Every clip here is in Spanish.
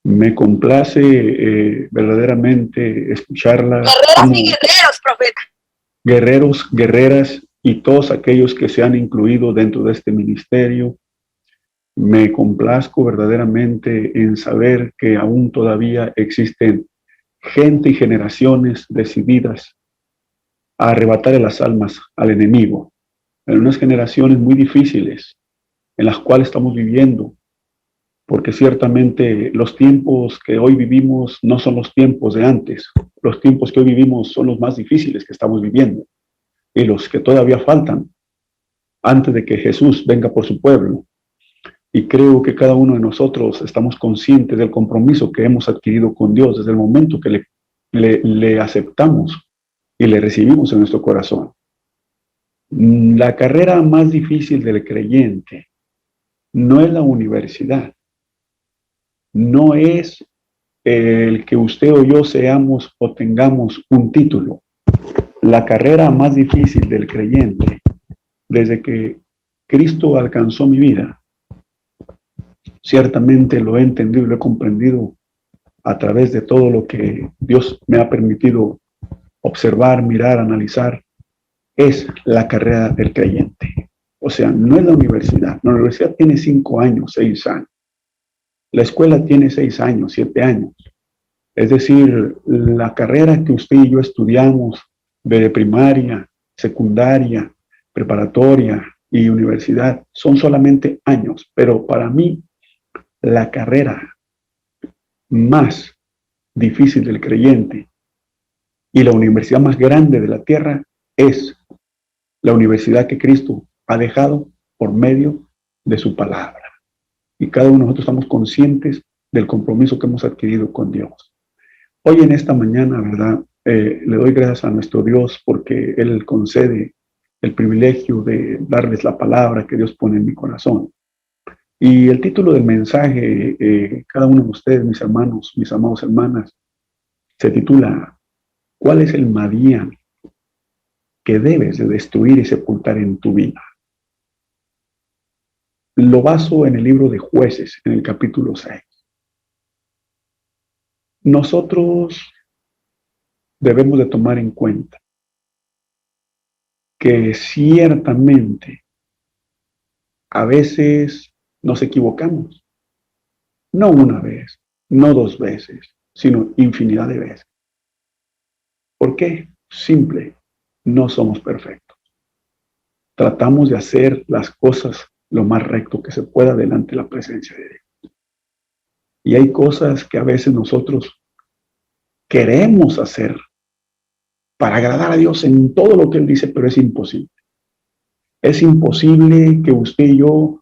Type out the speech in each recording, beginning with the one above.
Me complace verdaderamente escucharlas Guerreras como y guerreros, profeta. guerreros, guerreras y todos aquellos que se han incluido dentro de este ministerio. Me complazco verdaderamente en saber que aún todavía existen gente y generaciones decididas a arrebatarle las almas al enemigo. En unas generaciones muy difíciles en las cuales estamos viviendo, porque ciertamente los tiempos que hoy vivimos no son los tiempos de antes. Los tiempos que hoy vivimos son los más difíciles que estamos viviendo y los que todavía faltan antes de que Jesús venga por su pueblo. Y creo que cada uno de nosotros estamos conscientes del compromiso que hemos adquirido con Dios desde el momento que le aceptamos y le recibimos en nuestro corazón. La carrera más difícil del creyente no es la universidad, no es el que usted o yo seamos o tengamos un título. La carrera más difícil del creyente, desde que Cristo alcanzó mi vida, ciertamente lo he entendido y lo he comprendido a través de todo lo que Dios me ha permitido observar, mirar, analizar, es la carrera del creyente. O sea, no es la universidad. La universidad tiene 5 años, 6 años. La escuela tiene 6 años, 7 años. Es decir, la carrera que usted y yo estudiamos de primaria, secundaria, preparatoria y universidad son solamente años, pero para mí la carrera más difícil del creyente y la universidad más grande de la tierra es la universidad que Cristo ha dejado por medio de su palabra. Y cada uno de nosotros estamos conscientes del compromiso que hemos adquirido con Dios. Hoy en esta mañana, ¿verdad? Le doy gracias a nuestro Dios porque Él concede el privilegio de darles la palabra que Dios pone en mi corazón. Y el título del mensaje, cada uno de ustedes, mis hermanos, mis amados hermanas, se titula ¿Cuál es el Madián que debes de destruir y sepultar en tu vida? Lo baso en el libro de Jueces, en el capítulo 6. Nosotros debemos de tomar en cuenta que ciertamente a veces nos equivocamos. No una vez, no 2 veces, sino infinidad de veces. ¿Por qué? Simple, no somos perfectos. Tratamos de hacer las cosas lo más recto que se pueda delante de la presencia de Dios. Y hay cosas que a veces nosotros queremos hacer para agradar a Dios en todo lo que Él dice, pero es imposible. Es imposible que usted y yo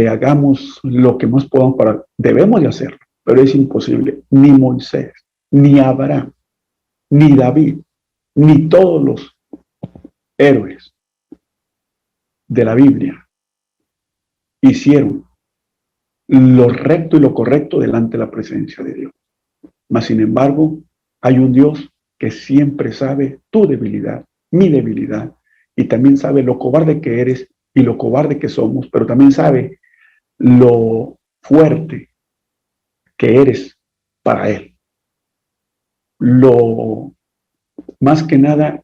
hagamos lo que más podamos para, debemos de hacerlo, pero es imposible. Ni Moisés, ni Abraham, ni David, ni todos los héroes de la Biblia hicieron lo recto y lo correcto delante de la presencia de Dios. Mas, sin embargo, hay un Dios que siempre sabe tu debilidad, mi debilidad, y también sabe lo cobarde que eres y lo cobarde que somos, pero también sabe lo fuerte que eres para Él. Lo, más que nada,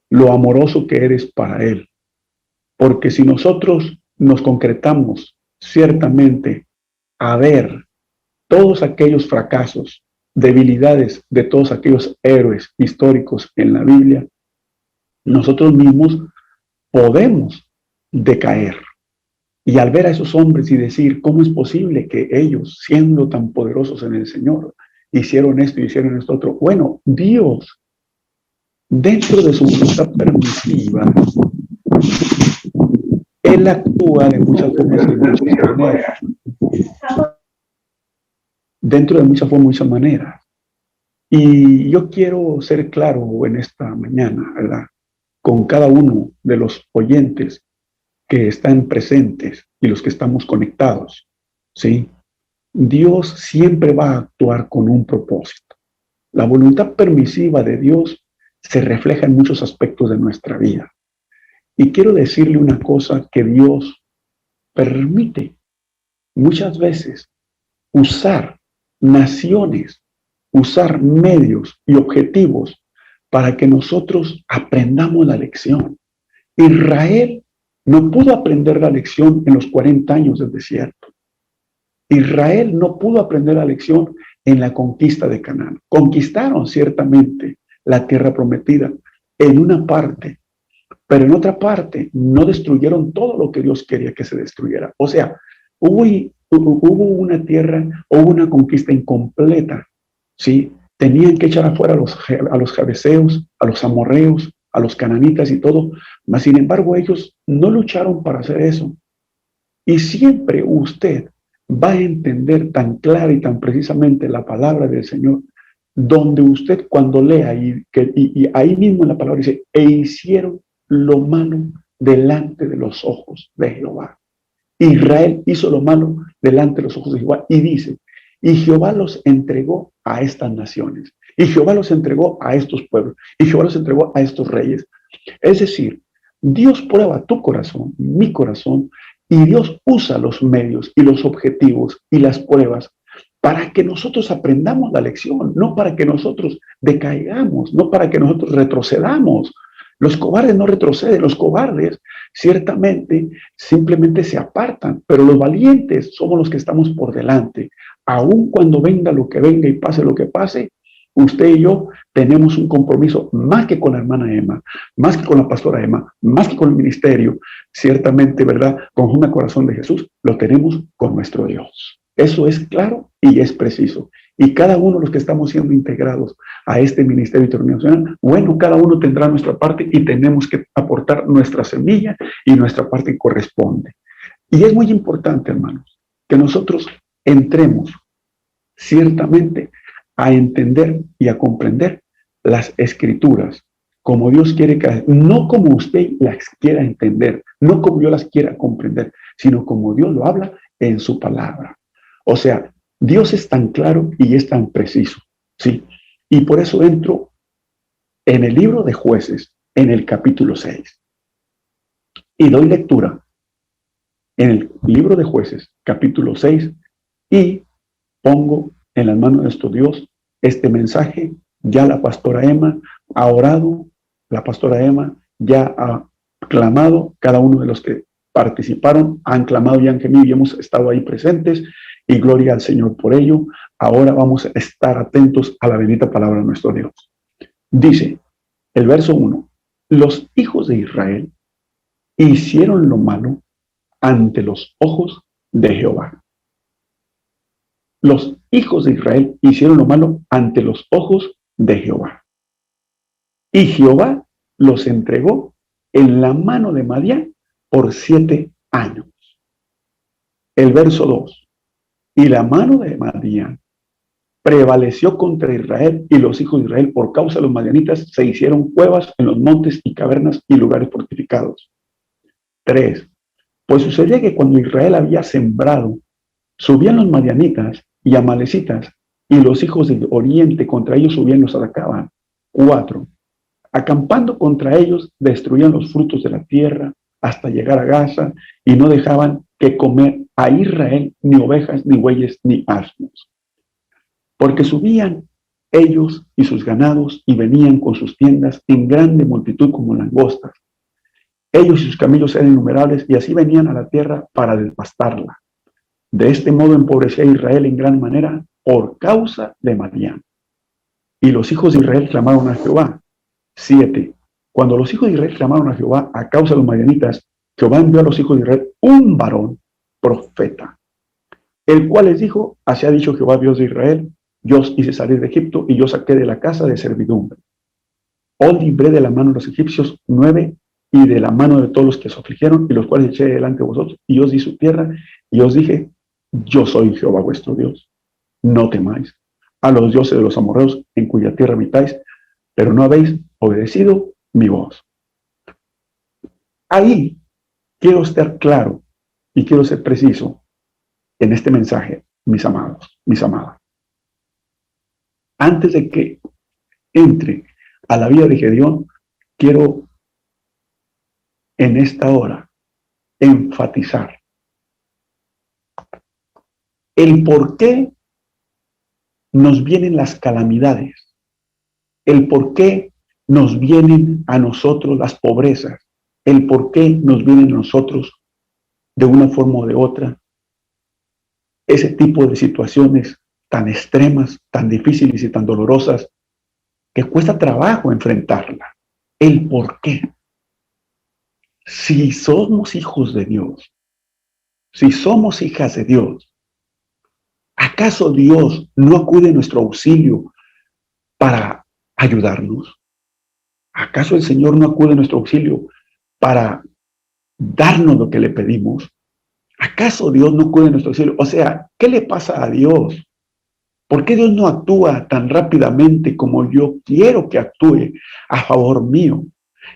lo amoroso que eres para Él. Porque si nosotros nos concretamos ciertamente a ver todos aquellos fracasos, debilidades de todos aquellos héroes históricos en la Biblia, nosotros mismos podemos decaer. Y al ver a esos hombres y decir, ¿cómo es posible que ellos, siendo tan poderosos en el Señor, hicieron esto y hicieron esto otro? Bueno, Dios, dentro de su voluntad permisiva, Él actúa de muchas formas y de muchas maneras. Dentro de muchas maneras. Y yo quiero ser claro en esta mañana, ¿verdad? Con cada uno de los oyentes que están presentes y los que estamos conectados, ¿sí? Dios siempre va a actuar con un propósito. La voluntad permisiva de Dios se refleja en muchos aspectos de nuestra vida. Y quiero decirle una cosa que Dios permite muchas veces usar naciones, usar medios y objetivos para que nosotros aprendamos la lección. Israel no pudo aprender la lección en los 40 años del desierto. Israel no pudo aprender la lección en la conquista de Canaán. Conquistaron ciertamente la tierra prometida en una parte, pero en otra parte no destruyeron todo lo que Dios quería que se destruyera. O sea, hubo una tierra, hubo una conquista incompleta, ¿sí? Tenían que echar afuera a los jabeseos, a los amorreos, a los cananitas y todo, mas sin embargo ellos no lucharon para hacer eso. Y siempre usted va a entender tan clara y tan precisamente la palabra del Señor, donde usted cuando lea y ahí mismo en la palabra dice, e hicieron lo malo delante de los ojos de Jehová. Israel hizo lo malo delante de los ojos de Jehová y dice, y Jehová los entregó a estas naciones, y Jehová los entregó a estos pueblos, y Jehová los entregó a estos reyes. Es decir, Dios prueba tu corazón, mi corazón, y Dios usa los medios y los objetivos y las pruebas para que nosotros aprendamos la lección, no para que nosotros decaigamos, no para que nosotros retrocedamos. Los cobardes no retroceden, los cobardes ciertamente simplemente se apartan, pero los valientes somos los que estamos por delante. Aun cuando venga lo que venga y pase lo que pase, usted y yo tenemos un compromiso más que con la hermana Emma, más que con la pastora Emma, más que con el ministerio, ciertamente, ¿verdad? Conforme al corazón de Jesús, lo tenemos con nuestro Dios. Eso es claro y es preciso. Y cada uno de los que estamos siendo integrados a este ministerio internacional, bueno, cada uno tendrá nuestra parte y tenemos que aportar nuestra semilla y nuestra parte corresponde. Y es muy importante, hermanos, que nosotros entremos ciertamente a entender y a comprender las escrituras como Dios quiere que, no como usted las quiera entender, no como yo las quiera comprender, sino como Dios lo habla en su palabra. O sea, Dios es tan claro y es tan preciso, ¿sí? Y por eso entro en el libro de Jueces, en el capítulo 6, y doy lectura en el libro de Jueces, capítulo 6, y pongo en las manos de nuestro Dios este mensaje. Ya la pastora Emma ha orado, la pastora Emma ya ha clamado, cada uno de los que participaron han clamado y han gemido y hemos estado ahí presentes, y gloria al Señor por ello. Ahora vamos a estar atentos a la bendita palabra de nuestro Dios. Dice el verso 1, los hijos de Israel hicieron lo malo ante los ojos de Jehová. Los hijos de Israel hicieron lo malo ante los ojos de Jehová. Y Jehová los entregó en la mano de Madián por 7 años. El verso 2. Y la mano de Madián prevaleció contra Israel, y los hijos de Israel, por causa de los madianitas, se hicieron cuevas en los montes y cavernas y lugares fortificados. 3. Pues sucedía que cuando Israel había sembrado, subían los madianitas y amalecitas, y los hijos del oriente contra ellos subían y los atacaban. 4. Acampando contra ellos, destruían los frutos de la tierra hasta llegar a Gaza, y no dejaban que comer a Israel ni ovejas, ni bueyes, ni asnos. Porque subían ellos y sus ganados y venían con sus tiendas en grande multitud como langostas. Ellos y sus camellos eran innumerables, y así venían a la tierra para devastarla. De este modo empobrecía a Israel en gran manera por causa de Madián. Y los hijos de Israel clamaron a Jehová. 7. Cuando los hijos de Israel clamaron a Jehová a causa de los madianitas, Jehová envió a los hijos de Israel un varón profeta, el cual les dijo: así ha dicho Jehová, Dios de Israel, yo os hice salir de Egipto, y yo saqué de la casa de servidumbre. Os libré de la mano de los egipcios 9, y de la mano de todos los que os afligieron, y los cuales eché delante de vosotros, y os di su tierra, y os dije: yo soy Jehová vuestro Dios, no temáis a los dioses de los amorreos en cuya tierra habitáis, pero no habéis obedecido mi voz. Ahí quiero estar claro y quiero ser preciso en este mensaje, mis amados, mis amadas. Antes de que entre a la vida de Gedeón, quiero en esta hora enfatizar el por qué nos vienen las calamidades, el por qué nos vienen a nosotros las pobrezas, el por qué nos vienen a nosotros de una forma o de otra ese tipo de situaciones tan extremas, tan difíciles y tan dolorosas que cuesta trabajo enfrentarla. El por qué. Si somos hijos de Dios, si somos hijas de Dios, ¿acaso Dios no acude a nuestro auxilio para ayudarnos? ¿Acaso el Señor no acude a nuestro auxilio para darnos lo que le pedimos? ¿Acaso Dios no acude a nuestro auxilio? O sea, ¿qué le pasa a Dios? ¿Por qué Dios no actúa tan rápidamente como yo quiero que actúe a favor mío?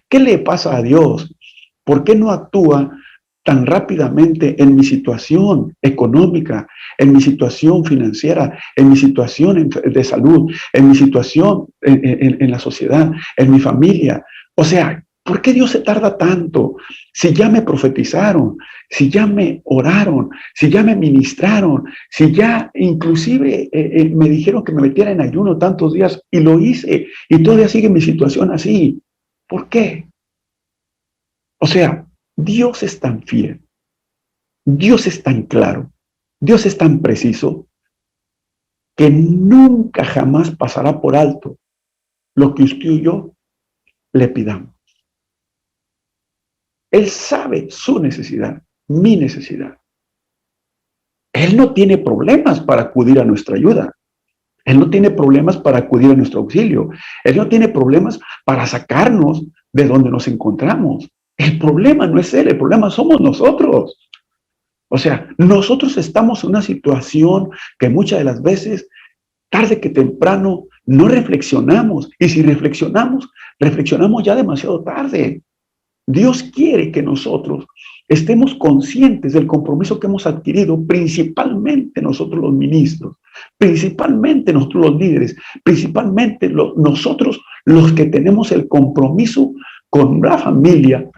¿Qué le pasa a Dios? ¿Por qué no actúa tan rápidamente en mi situación económica, en mi situación financiera, en mi situación de salud, en mi situación en la sociedad, en mi familia? O sea, ¿por qué Dios se tarda tanto? Si ya me profetizaron, si ya me oraron, si ya me ministraron, si ya inclusive me dijeron que me metiera en ayuno tantos días y lo hice y todavía sigue mi situación así. ¿Por qué? O sea, Dios es tan fiel, Dios es tan claro, Dios es tan preciso que nunca jamás pasará por alto lo que usted y yo le pidamos. Él sabe su necesidad, mi necesidad. Él no tiene problemas para acudir a nuestra ayuda. Él no tiene problemas para acudir a nuestro auxilio. Él no tiene problemas para sacarnos de donde nos encontramos. El problema no es Él, el problema somos nosotros. O sea, nosotros estamos en una situación que muchas de las veces, tarde que temprano, no reflexionamos. Y si reflexionamos, reflexionamos ya demasiado tarde. Dios quiere que nosotros estemos conscientes del compromiso que hemos adquirido, principalmente nosotros los ministros, principalmente nosotros los líderes, principalmente nosotros los que tenemos el compromiso con la familia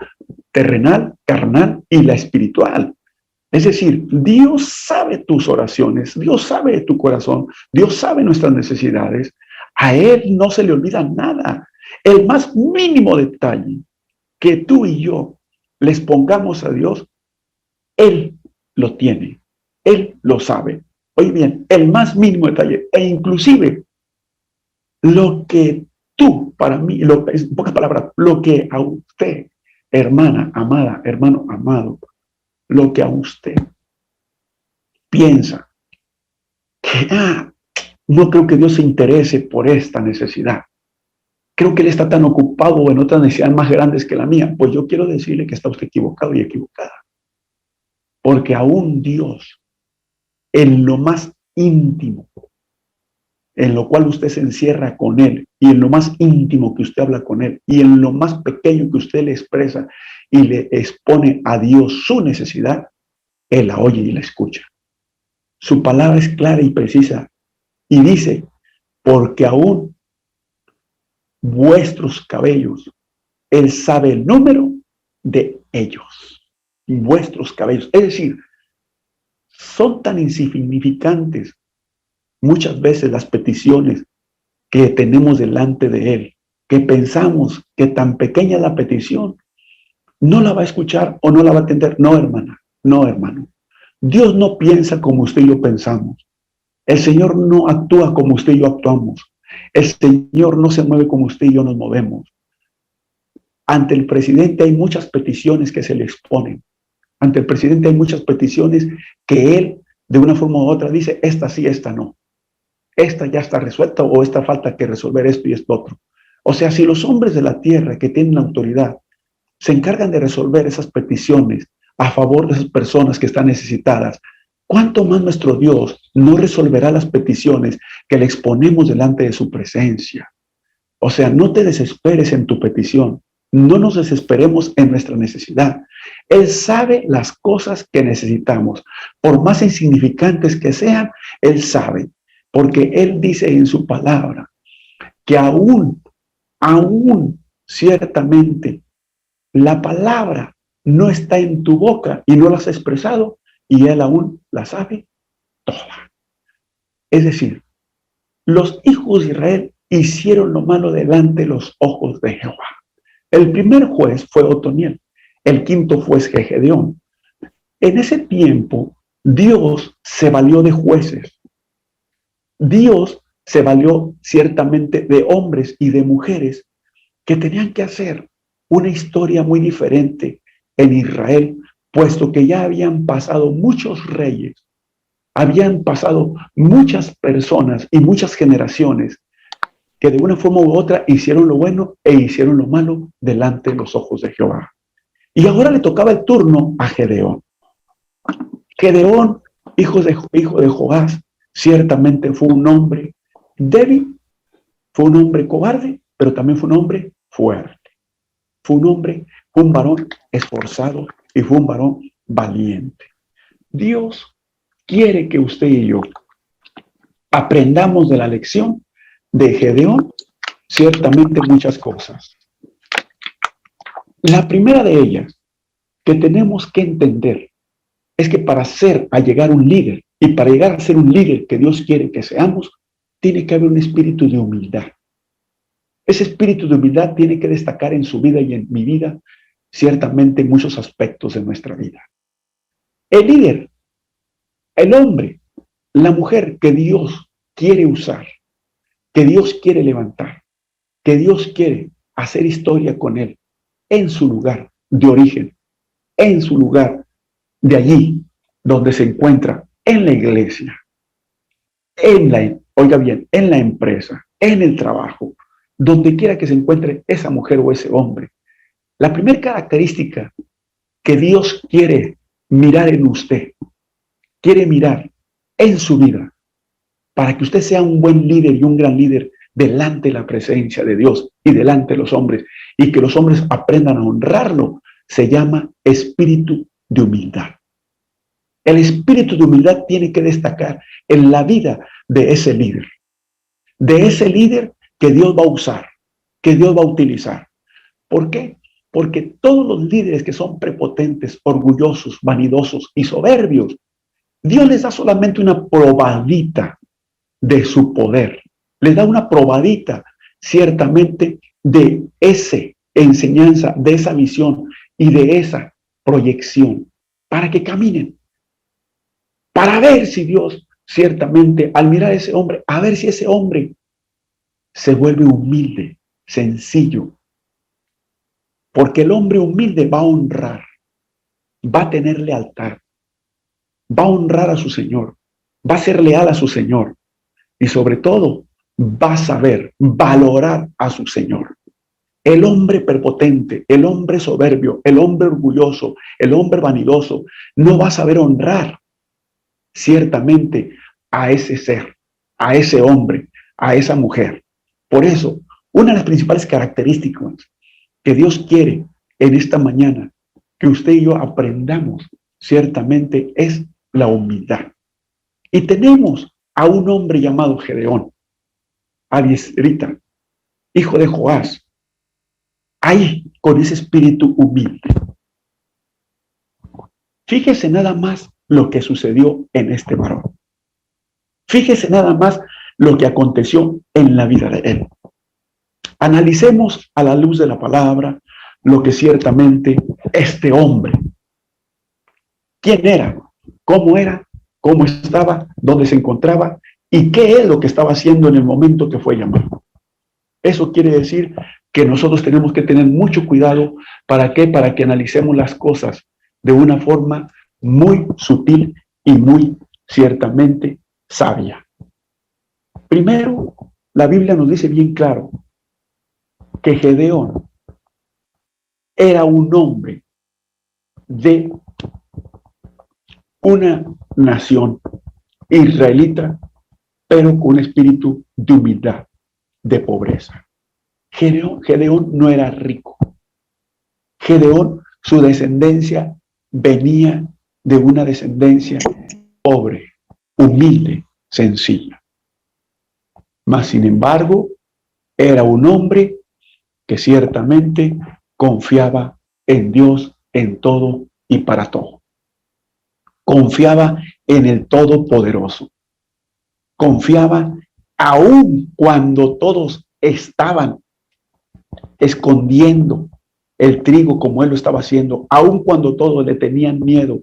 terrenal, carnal y la espiritual. Es decir, Dios sabe tus oraciones, Dios sabe tu corazón, Dios sabe nuestras necesidades. A Él no se le olvida nada. El más mínimo detalle que tú y yo les pongamos a Dios, Él lo tiene, Él lo sabe. Oye bien, el más mínimo detalle, e inclusive lo que tú, para mí, en pocas palabras, lo que a usted, hermana amada, hermano amado, lo que a usted piensa que, no creo que Dios se interese por esta necesidad. Creo que Él está tan ocupado en otras necesidades más grandes que la mía. Pues yo quiero decirle que está usted equivocado y equivocada. Porque aún Dios, en lo más íntimo, en lo cual usted se encierra con Él, y en lo más íntimo que usted habla con Él, y en lo más pequeño que usted le expresa y le expone a Dios su necesidad, Él la oye y la escucha. Su palabra es clara y precisa y dice, porque aún vuestros cabellos, Él sabe el número de ellos, vuestros cabellos. Es decir, son tan insignificantes muchas veces las peticiones que tenemos delante de Él, que pensamos que tan pequeña la petición, no la va a escuchar o no la va a atender. No, hermana, no, hermano. Dios no piensa como usted y yo pensamos. El Señor no actúa como usted y yo actuamos. El Señor no se mueve como usted y yo nos movemos. Ante el presidente hay muchas peticiones que se le exponen. Ante el presidente hay muchas peticiones que él, de una forma u otra, dice, esta sí, esta no. Esta ya está resuelta o esta falta que resolver esto y esto otro. O sea, si los hombres de la tierra que tienen la autoridad se encargan de resolver esas peticiones a favor de esas personas que están necesitadas, ¿cuánto más nuestro Dios no resolverá las peticiones que le exponemos delante de su presencia? O sea, no te desesperes en tu petición. No nos desesperemos en nuestra necesidad. Él sabe las cosas que necesitamos. Por más insignificantes que sean, Él sabe. Porque Él dice en su palabra que aún ciertamente, la palabra no está en tu boca y no la has expresado y Él aún la sabe toda. Es decir, los hijos de Israel hicieron lo malo delante de los ojos de Jehová. El primer juez fue Otoniel, el quinto juez fue Gedeón. En ese tiempo, Dios se valió de jueces. Dios se valió ciertamente de hombres y de mujeres que tenían que hacer una historia muy diferente en Israel, puesto que ya habían pasado muchos reyes, habían pasado muchas personas y muchas generaciones que de una forma u otra hicieron lo bueno e hicieron lo malo delante de los ojos de Jehová. Y ahora le tocaba el turno a Gedeón. Gedeón, hijo de Joás, ciertamente fue un hombre débil, fue un hombre cobarde, pero también fue un hombre fuerte. Fue un varón esforzado y fue un varón valiente. Dios quiere que usted y yo aprendamos de la lección de Gedeón ciertamente muchas cosas. La primera de ellas que tenemos que entender es que para llegar a un líder y para llegar a ser un líder que Dios quiere que seamos, tiene que haber un espíritu de humildad. Ese espíritu de humildad tiene que destacar en su vida y en mi vida, ciertamente en muchos aspectos de nuestra vida. El líder, el hombre, la mujer que Dios quiere usar, que Dios quiere levantar, que Dios quiere hacer historia con él en su lugar de origen, en su lugar de allí donde se encuentra, en la iglesia, oiga bien, en la empresa, en el trabajo, donde quiera que se encuentre esa mujer o ese hombre. La primera característica que Dios quiere mirar en usted, quiere mirar en su vida, para que usted sea un buen líder y un gran líder delante de la presencia de Dios y delante de los hombres, y que los hombres aprendan a honrarlo, se llama espíritu de humildad. El espíritu de humildad tiene que destacar en la vida de ese líder que Dios va a usar, que Dios va a utilizar. ¿Por qué? Porque todos los líderes que son prepotentes, orgullosos, vanidosos y soberbios, Dios les da solamente una probadita de su poder. Les da una probadita, ciertamente, de esa enseñanza, de esa visión y de esa proyección, para que caminen. Para ver si Dios, ciertamente, al mirar a ese hombre, a ver si ese hombre se vuelve humilde, sencillo. Porque el hombre humilde va a honrar, va a tener lealtad, va a honrar a su Señor, va a ser leal a su Señor y sobre todo va a saber valorar a su Señor. El hombre prepotente, el hombre soberbio, el hombre orgulloso, el hombre vanidoso, no va a saber honrar ciertamente a ese ser, a ese hombre, a esa mujer. Por eso, una de las principales características que Dios quiere en esta mañana que usted y yo aprendamos ciertamente es la humildad. Y tenemos a un hombre llamado Gedeón, Abieserita, hijo de Joás, ahí con ese espíritu humilde. Fíjese nada más lo que sucedió en este varón. Fíjese nada más lo que aconteció en la vida de él. Analicemos a la luz de la palabra lo que ciertamente este hombre, quién era, cómo estaba, dónde se encontraba y qué es lo que estaba haciendo en el momento que fue llamado. Eso quiere decir que nosotros tenemos que tener mucho cuidado. ¿Para qué? Para que analicemos las cosas de una forma muy sutil y muy ciertamente sabia. Primero, la Biblia nos dice bien claro que Gedeón era un hombre de una nación israelita, pero con un espíritu de humildad, de pobreza. Gedeón no era rico. Gedeón, su descendencia venía de una descendencia pobre, humilde, sencilla. Mas, sin embargo, era un hombre que ciertamente confiaba en Dios en todo y para todo. Confiaba en el Todopoderoso. Confiaba aun cuando todos estaban escondiendo el trigo como él lo estaba haciendo, aun cuando todos le tenían miedo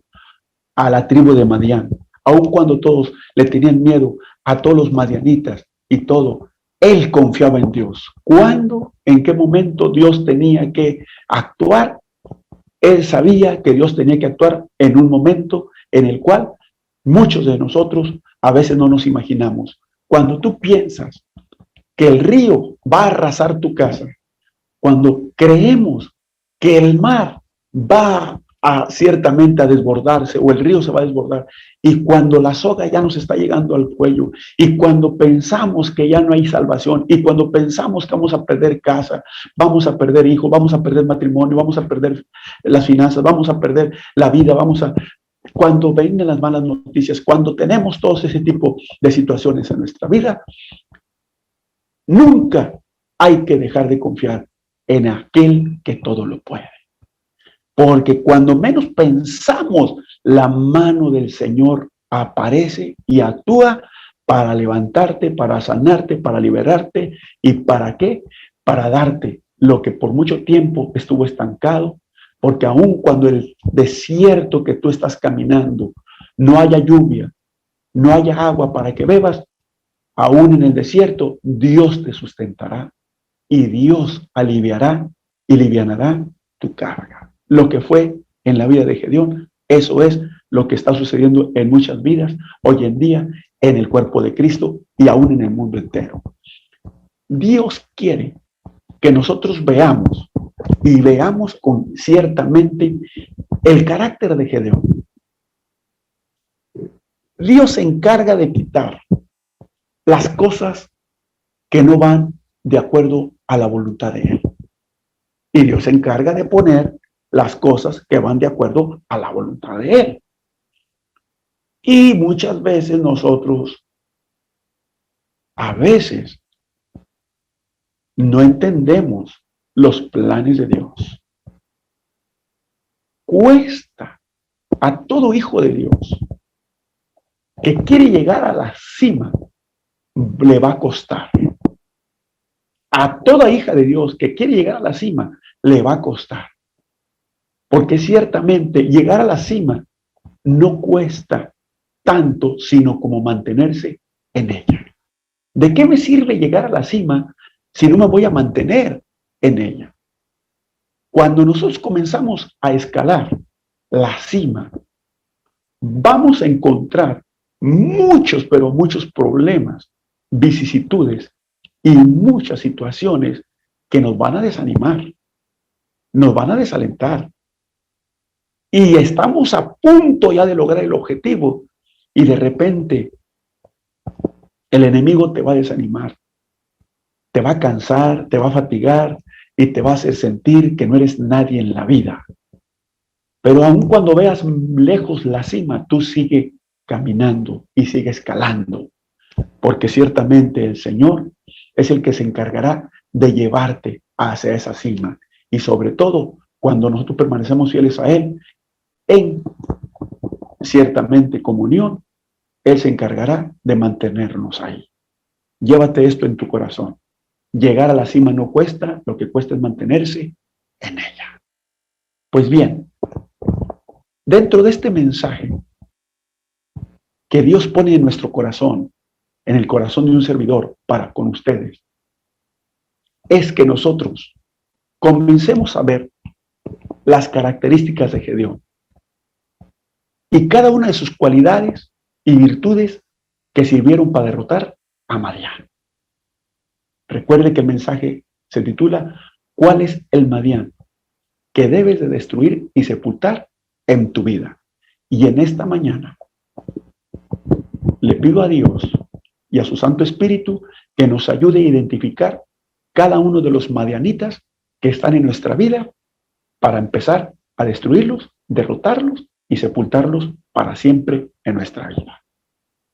a la tribu de Madián, aun cuando todos le tenían miedo a todos los madianitas y todo, él confiaba en Dios. ¿Cuándo? ¿En qué momento Dios tenía que actuar? Él sabía que Dios tenía que actuar en un momento en el cual muchos de nosotros a veces no nos imaginamos. Cuando tú piensas que el río va a arrasar tu casa, cuando creemos que el mar va ciertamente a desbordarse o el río se va a desbordar, y cuando la soga ya nos está llegando al cuello, y cuando pensamos que ya no hay salvación, y cuando pensamos que vamos a perder casa, vamos a perder hijos, vamos a perder matrimonio, vamos a perder las finanzas, vamos a perder la vida, cuando vengan las malas noticias, cuando tenemos todos ese tipo de situaciones en nuestra vida, nunca hay que dejar de confiar en aquel que todo lo puede. Porque cuando menos pensamos, la mano del Señor aparece y actúa para levantarte, para sanarte, para liberarte. ¿Y para qué? Para darte lo que por mucho tiempo estuvo estancado. Porque aun cuando el desierto que tú estás caminando no haya lluvia, no haya agua para que bebas, aún en el desierto Dios te sustentará y Dios aliviará y livianará tu carga. Lo que fue en la vida de Gedeón, eso es lo que está sucediendo en muchas vidas hoy en día en el cuerpo de Cristo y aún en el mundo entero. Dios quiere que nosotros veamos y veamos con ciertamente el carácter de Gedeón. Dios se encarga de quitar las cosas que no van de acuerdo a la voluntad de Él. Y Dios se encarga de poner las cosas que van de acuerdo a la voluntad de Él. Y muchas veces nosotros, a veces, no entendemos los planes de Dios. Cuesta a todo hijo de Dios que quiere llegar a la cima, le va a costar. A toda hija de Dios que quiere llegar a la cima, le va a costar. Porque ciertamente llegar a la cima no cuesta tanto, sino como mantenerse en ella. ¿De qué me sirve llegar a la cima si no me voy a mantener en ella? Cuando nosotros comenzamos a escalar la cima, vamos a encontrar muchos, pero muchos problemas, vicisitudes y muchas situaciones que nos van a desanimar, nos van a desalentar. Y estamos a punto ya de lograr el objetivo y de repente el enemigo te va a desanimar, te va a cansar, te va a fatigar y te va a hacer sentir que no eres nadie en la vida. Pero aun cuando veas lejos la cima, tú sigue caminando y sigue escalando, porque ciertamente el Señor es el que se encargará de llevarte hacia esa cima. Y sobre todo, cuando nosotros permanecemos fieles a Él, en ciertamente comunión, Él se encargará de mantenernos ahí. Llévate esto en tu corazón. Llegar a la cima no cuesta, lo que cuesta es mantenerse en ella. Pues bien, dentro de este mensaje que Dios pone en nuestro corazón, en el corazón de un servidor para con ustedes, es que nosotros comencemos a ver las características de Gedeón y cada una de sus cualidades y virtudes que sirvieron para derrotar a Madián. Recuerde que el mensaje se titula ¿Cuál es el Madián que debes de destruir y sepultar en tu vida? Y en esta mañana le pido a Dios y a su Santo Espíritu que nos ayude a identificar cada uno de los madianitas que están en nuestra vida para empezar a destruirlos, derrotarlos y sepultarlos para siempre en nuestra vida.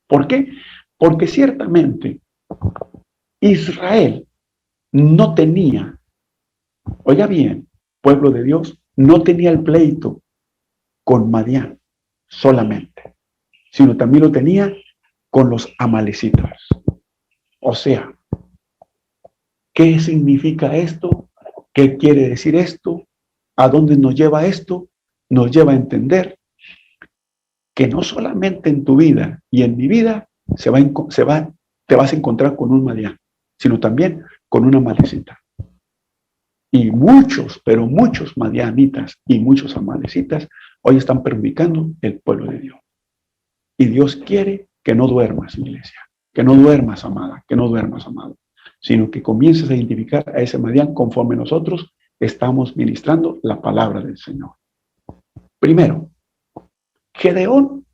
¿Por qué? Porque ciertamente Israel no tenía, oiga bien, pueblo de Dios, no tenía el pleito con Madián solamente, sino también lo tenía con los amalecitas. O sea, ¿qué significa esto? ¿Qué quiere decir esto? ¿A dónde nos lleva esto? Nos lleva a entender que no solamente en tu vida y en mi vida te vas a encontrar con un Madián, sino también con una Amalecita. Y muchos, pero muchos madianitas y muchos amalecitas hoy están perjudicando el pueblo de Dios. Y Dios quiere que no duermas, iglesia, que no duermas, amada, que no duermas, amado, sino que comiences a identificar a ese Madián conforme nosotros estamos ministrando la palabra del Señor. Primero, Gedeón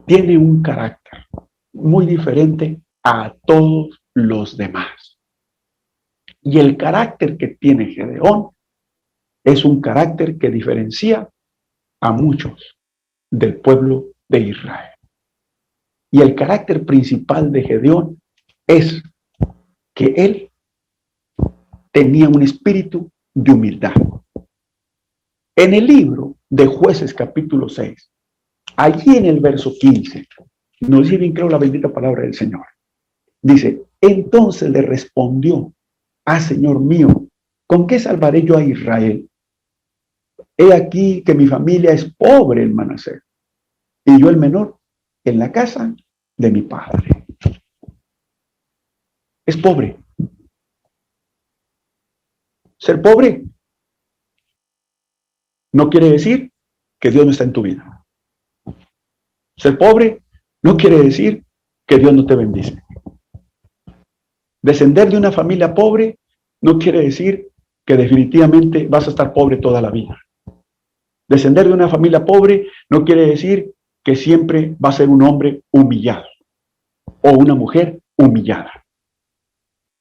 tiene un carácter muy diferente a todos los demás. Y el carácter que tiene Gedeón es un carácter que diferencia a muchos del pueblo de Israel. Y el carácter principal de Gedeón es que él tenía un espíritu de humildad. En el libro de Jueces capítulo 6, allí en el verso 15, nos dice bien creo la bendita palabra del Señor. Dice, entonces le respondió, Señor mío, ¿con qué salvaré yo a Israel? He aquí que mi familia es pobre en Manasés, y yo el menor en la casa de mi padre. Es pobre. Ser pobre no quiere decir que Dios no está en tu vida. Ser pobre no quiere decir que Dios no te bendice. Descender de una familia pobre no quiere decir que definitivamente vas a estar pobre toda la vida. Descender de una familia pobre no quiere decir que siempre va a ser un hombre humillado o una mujer humillada.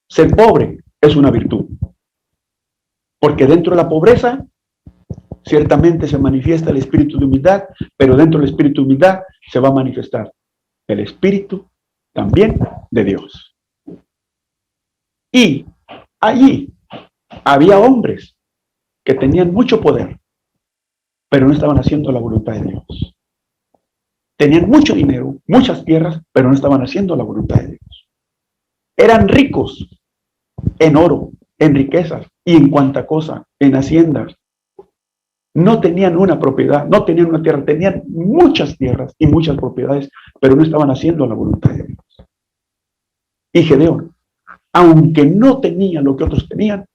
Ser pobre es una virtud, porque dentro de la pobreza ciertamente se manifiesta el espíritu de humildad, pero dentro del espíritu de humildad se va a manifestar el espíritu también de Dios. Y allí había hombres que tenían mucho poder, pero no estaban haciendo la voluntad de Dios. Tenían mucho dinero, muchas tierras, pero no estaban haciendo la voluntad de Dios. Eran ricos en oro, en riquezas y en cuanta cosa, en haciendas. No tenían una propiedad, no tenían una tierra, tenían muchas tierras y muchas propiedades, pero no estaban haciendo la voluntad de Dios. Y Gedeón, aunque no tenía lo que otros tenían,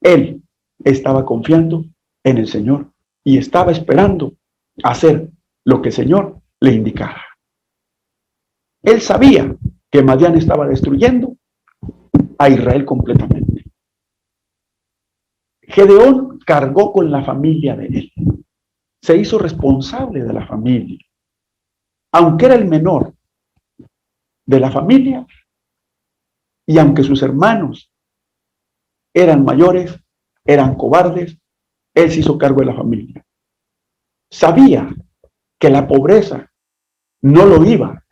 él estaba confiando en el Señor y estaba esperando hacer lo que el Señor le indicara. Él sabía que Madián estaba destruyendo a Israel completamente. Gedeón cargó con la familia de él. Se hizo responsable de la familia. Aunque era el menor de la familia y aunque sus hermanos eran mayores, eran cobardes, él se hizo cargo de la familia. Sabía que la pobreza no lo iba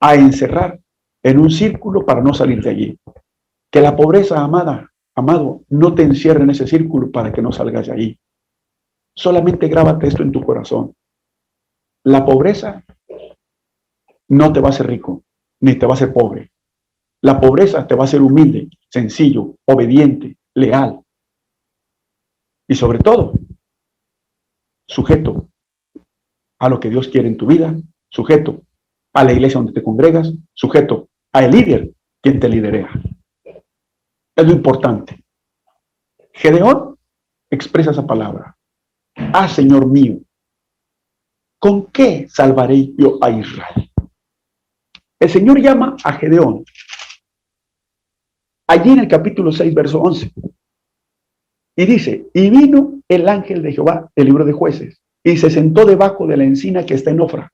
a encerrar en un círculo para no salir de allí. Que la pobreza, amado, no te encierre en ese círculo para que no salgas de allí. Solamente grábate esto en tu corazón. La pobreza no te va a hacer rico, ni te va a hacer pobre. La pobreza te va a hacer humilde, sencillo, obediente, leal. Y sobre todo, sujeto a lo que Dios quiere en tu vida, sujeto a la iglesia donde te congregas, sujeto al líder quien te lidera. Es lo importante. Gedeón expresa esa palabra. Señor mío, ¿con qué salvaré yo a Israel? El Señor llama a Gedeón allí en el capítulo 6, verso 11. Y dice, y vino el ángel de Jehová, el libro de Jueces, y se sentó debajo de la encina que está en Ofra,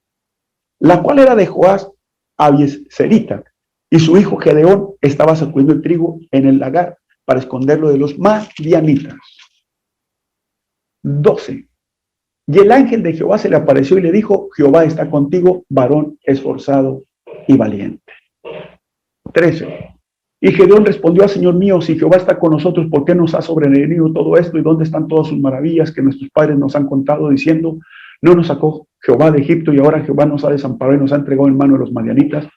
la cual era de Joás Abieserita, y su hijo Gedeón estaba sacudiendo el trigo en el lagar para esconderlo de los madianitas. 12. Y el ángel de Jehová se le apareció y le dijo, Jehová está contigo, varón esforzado y valiente. 13. Y Gedeón respondió, Señor mío, si Jehová está con nosotros, ¿por qué nos ha sobrevenido todo esto? ¿Y dónde están todas sus maravillas que nuestros padres nos han contado, diciendo, no nos sacó Jehová de Egipto y ahora Jehová nos ha desamparado y nos ha entregado en mano de los madianitas?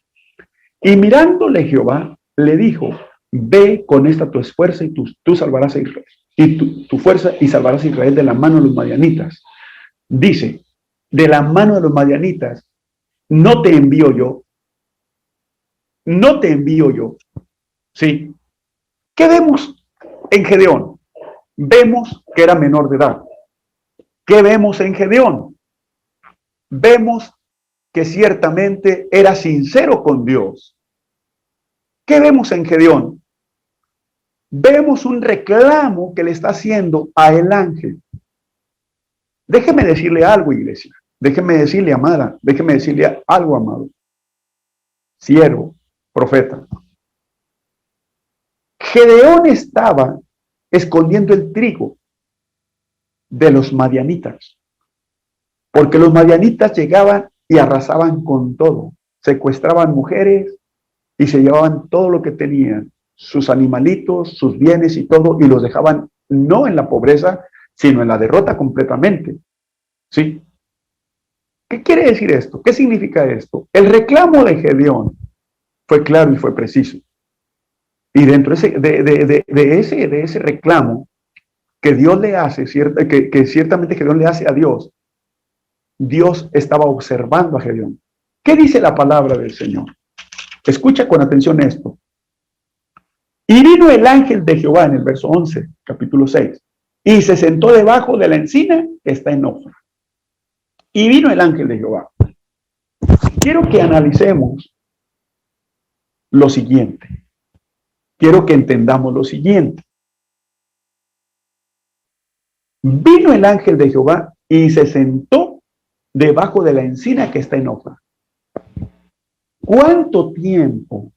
Y mirándole Jehová, le dijo, ve con esta tu esfuerzo y tú salvarás a Israel. Y tu fuerza y salvarás a Israel de la mano de los madianitas. Dice, de la mano de los madianitas, no te envío yo, no te envío yo. ¿Sí? ¿Qué vemos en Gedeón? Vemos que era menor de edad. ¿Qué vemos en Gedeón? Vemos que ciertamente era sincero con Dios. ¿Qué vemos en Gedeón? Vemos un reclamo que le está haciendo a el ángel. Déjeme decirle algo, iglesia. Déjeme decirle, amada. Déjeme decirle algo, amado. Siervo, profeta. Gedeón estaba escondiendo el trigo de los madianitas, porque los madianitas llegaban y arrasaban con todo, secuestraban mujeres y se llevaban todo lo que tenían, sus animalitos, sus bienes y todo, y los dejaban no en la pobreza, sino en la derrota completamente. ¿Sí? ¿Qué quiere decir esto? ¿Qué significa esto? El reclamo de Gedeón fue claro y fue preciso. Y dentro de ese reclamo que Dios le hace, que ciertamente Gedeón le hace a Dios, Dios estaba observando a Gedeón. ¿Qué dice la palabra del Señor? Escucha con atención esto. Y vino el ángel de Jehová en el verso 11, capítulo 6, y se sentó debajo de la encina que está en Ofra. Y vino el ángel de Jehová. Quiero que analicemos lo siguiente. Quiero que entendamos lo siguiente. Vino el ángel de Jehová y se sentó debajo de la encina que está en Ofra. ¿Cuánto tiempo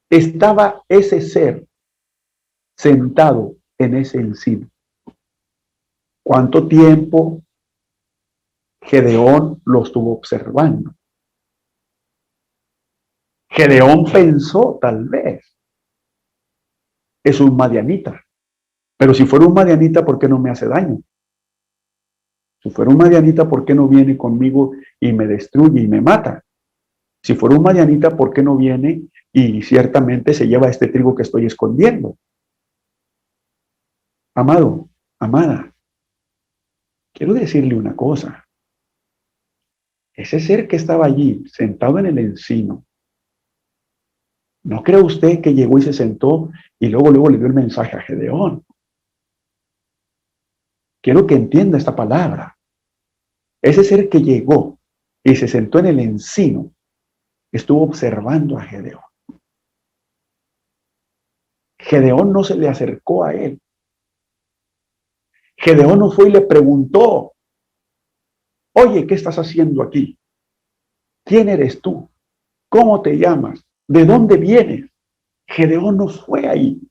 estaba ese ser sentado en ese encino? ¿Cuánto tiempo Gedeón lo estuvo observando? Gedeón pensó, tal vez, es un madianita. Pero si fuera un madianita, ¿por qué no me hace daño? Si fuera un madianita, ¿por qué no viene conmigo y me destruye y me mata? Si fuera un madianita, ¿por qué no viene y ciertamente se lleva este trigo que estoy escondiendo? Amado, amada, quiero decirle una cosa. Ese ser que estaba allí, sentado en el encino, ¿no cree usted que llegó y se sentó y luego le dio el mensaje a Gedeón? Quiero que entienda esta palabra. Ese ser que llegó y se sentó en el encino, estuvo observando a Gedeón. Gedeón no se le acercó a él. Gedeón no fue y le preguntó, oye, ¿qué estás haciendo aquí? ¿Quién eres tú? ¿Cómo te llamas? ¿De dónde vienes? Gedeón no fue ahí.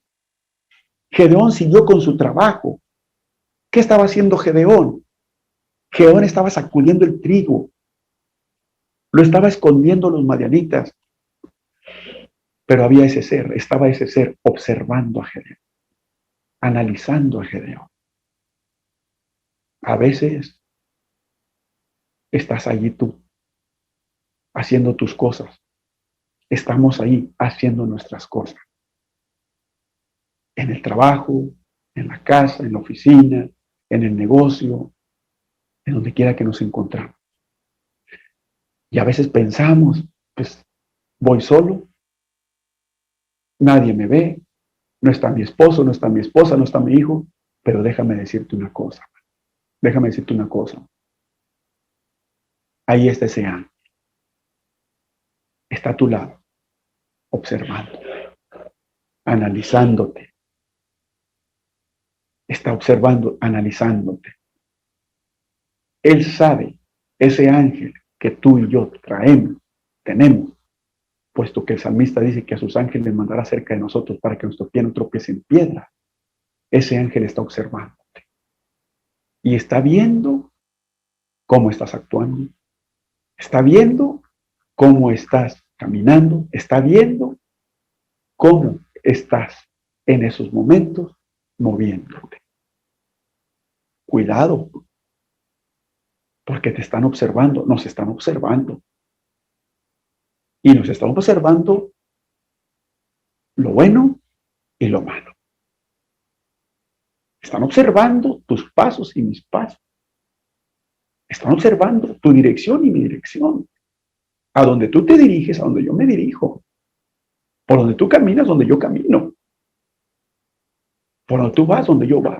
Gedeón siguió con su trabajo. ¿Qué estaba haciendo Gedeón? Gedeón estaba sacudiendo el trigo. Lo estaba escondiendo los madianitas. Pero había ese ser, estaba ese ser observando a Gedeón, analizando a Gedeón. A veces estás allí tú, haciendo tus cosas. Estamos ahí haciendo nuestras cosas. En el trabajo, en la casa, en la oficina, en el negocio, en donde quiera que nos encontramos. Y a veces pensamos, pues voy solo, nadie me ve, no está mi esposo, no está mi esposa, no está mi hijo, pero déjame decirte una cosa. Déjame decirte una cosa. Ahí está ese ángel. Está a tu lado, observando, analizándote. Está observando, analizándote. Él sabe, ese ángel que tú y yo tenemos, puesto que el salmista dice que a sus ángeles mandará cerca de nosotros para que nuestro pie no tropiece en piedra. Ese ángel está observándote y está viendo cómo estás actuando, está viendo cómo estás caminando, está viendo cómo estás en esos momentos moviéndote. Cuidado, porque te están observando, nos están observando. Y nos está observando lo bueno y lo malo. Están observando tus pasos y mis pasos. Están observando tu dirección y mi dirección. A donde tú te diriges, a donde yo me dirijo. Por donde tú caminas, donde yo camino. Por donde tú vas, donde yo voy.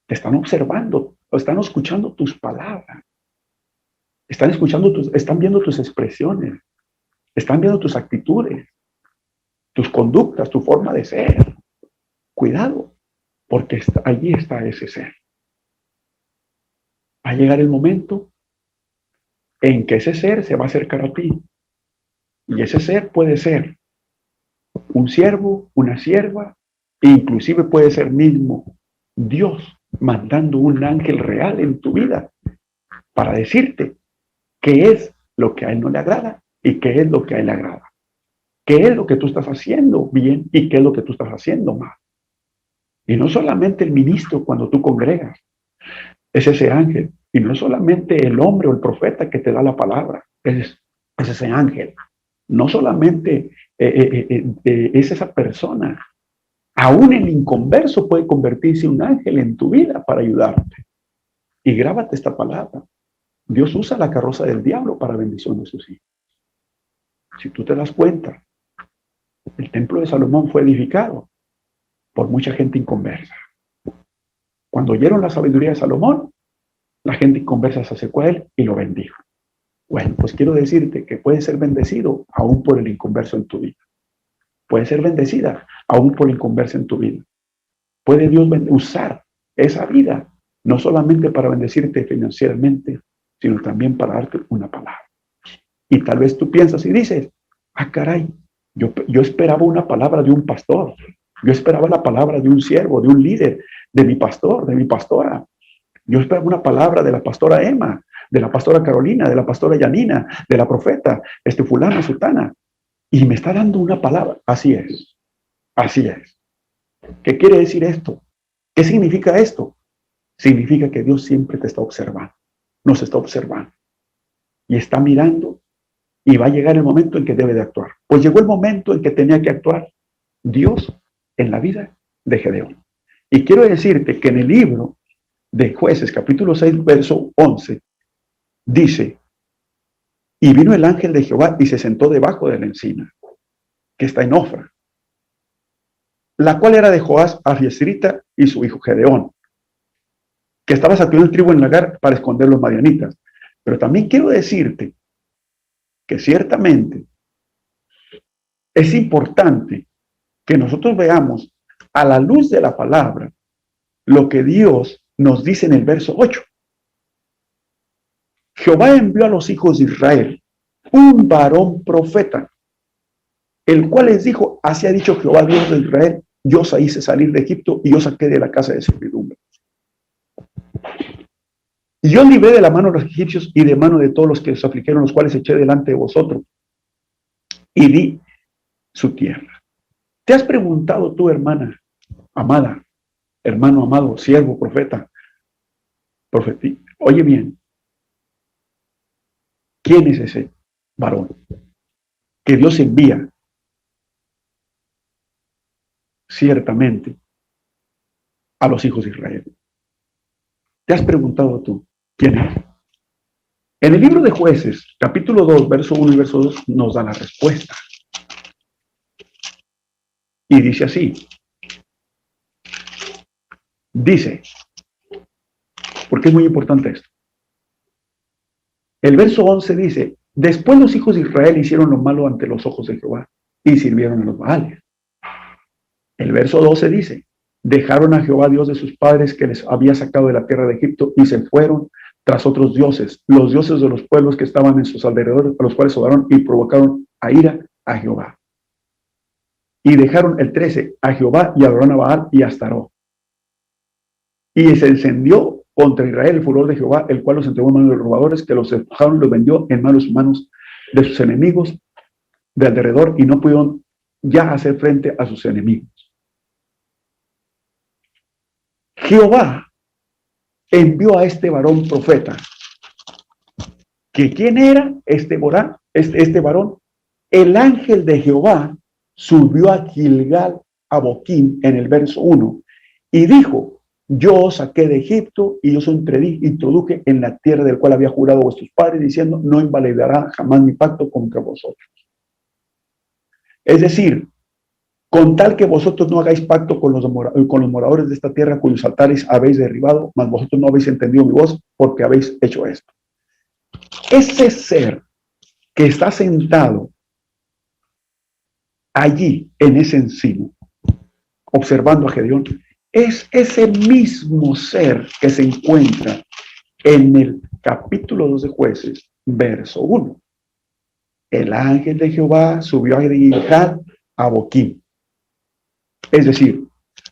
Te están observando, o están escuchando tus palabras. Están viendo tus expresiones. Están viendo tus actitudes, tus conductas, tu forma de ser. Cuidado, porque allí está ese ser. Va a llegar el momento en que ese ser se va a acercar a ti. Y ese ser puede ser un siervo, una sierva, e inclusive puede ser mismo Dios mandando un ángel real en tu vida para decirte qué es lo que a él no le agrada y qué es lo que a él le agrada. ¿Qué es lo que tú estás haciendo bien y qué es lo que tú estás haciendo mal? Y no solamente el ministro cuando tú congregas, es ese ángel. Y no solamente el hombre o el profeta que te da la palabra, es ese ángel. No solamente es esa persona. Aún el inconverso puede convertirse en un ángel en tu vida para ayudarte. Y grábate esta palabra. Dios usa la carroza del diablo para bendición de sus hijos. Si tú te das cuenta, el templo de Salomón fue edificado por mucha gente inconversa. Cuando oyeron la sabiduría de Salomón, la gente inconversa se acercó a él y lo bendijo. Bueno, pues quiero decirte que puedes ser bendecido aún por el inconverso en tu vida. Puede ser bendecida aún por el inconverso en tu vida. Puede Dios usar esa vida, no solamente para bendecirte financieramente, sino también para darte una palabra. Y tal vez tú piensas y dices, ah, caray, yo esperaba una palabra de un pastor. Yo esperaba la palabra de un siervo, de un líder, de mi pastor, de mi pastora. Yo esperaba una palabra de la pastora Emma, de la pastora Carolina, de la pastora Yanina, de la profeta, fulana, sutana. Y me está dando una palabra. Así es. Así es. ¿Qué quiere decir esto? ¿Qué significa esto? Significa que Dios siempre te está observando. Nos está observando. Y está mirando y va a llegar el momento en que debe de actuar. Pues llegó el momento en que tenía que actuar Dios en la vida de Gedeón. Y quiero decirte que en el libro de Jueces, capítulo 6, verso 11, dice, y vino el ángel de Jehová y se sentó debajo de la encina, que está en Ofra, la cual era de Joás Abiesrita y su hijo Gedeón, que estaba sacudiendo el trigo en el lagar para esconder los madianitas. Pero también quiero decirte que ciertamente es importante que nosotros veamos a la luz de la palabra lo que Dios nos dice en el verso 8. Jehová envió a los hijos de Israel un varón profeta, el cual les dijo, así ha dicho Jehová Dios de Israel, yo os hice salir de Egipto y yo saqué de la casa de servidumbre. Y yo libré de la mano de los egipcios y de mano de todos los que os afligieron, los cuales eché delante de vosotros y di su tierra. ¿Te has preguntado tú, hermana amada, hermano amado, siervo, profeta, profetí? Oye bien, ¿quién es ese varón que Dios envía ciertamente a los hijos de Israel? ¿Te has preguntado tú quién es? En el libro de Jueces, capítulo 2, verso 1 y verso 2, nos da la respuesta. Y dice así. Dice, porque es muy importante esto. El verso 11 dice, después los hijos de Israel hicieron lo malo ante los ojos de Jehová y sirvieron a los Baales. El verso 12 dice, dejaron a Jehová Dios de sus padres que les había sacado de la tierra de Egipto y se fueron tras otros dioses, los dioses de los pueblos que estaban en sus alrededores, a los cuales obraron y provocaron a ira a Jehová. Y dejaron el 13 a Jehová y adoraron a Baal y a Astaró. Y se encendió contra Israel el furor de Jehová, el cual los entregó en manos de los robadores, que los despojaron y los vendió en manos de sus enemigos de alrededor, y no pudieron ya hacer frente a sus enemigos. Jehová envió a este varón profeta. ¿Que quién era este varón? el ángel de Jehová subió a Gilgal a Boquín en el verso 1 y dijo: yo os saqué de Egipto y os introduje en la tierra del cual había jurado a vuestros padres, diciendo: no invalidará jamás mi pacto contra vosotros. Es decir, con tal que vosotros no hagáis pacto con los moradores de esta tierra cuyos altares habéis derribado, mas vosotros no habéis entendido mi voz porque habéis hecho esto. Ese ser que está sentado allí en ese encino, observando a Gedeón, es ese mismo ser que se encuentra en el capítulo 2 de Jueces, verso 1. El ángel de Jehová subió a Gilgal a Boquín. Es decir,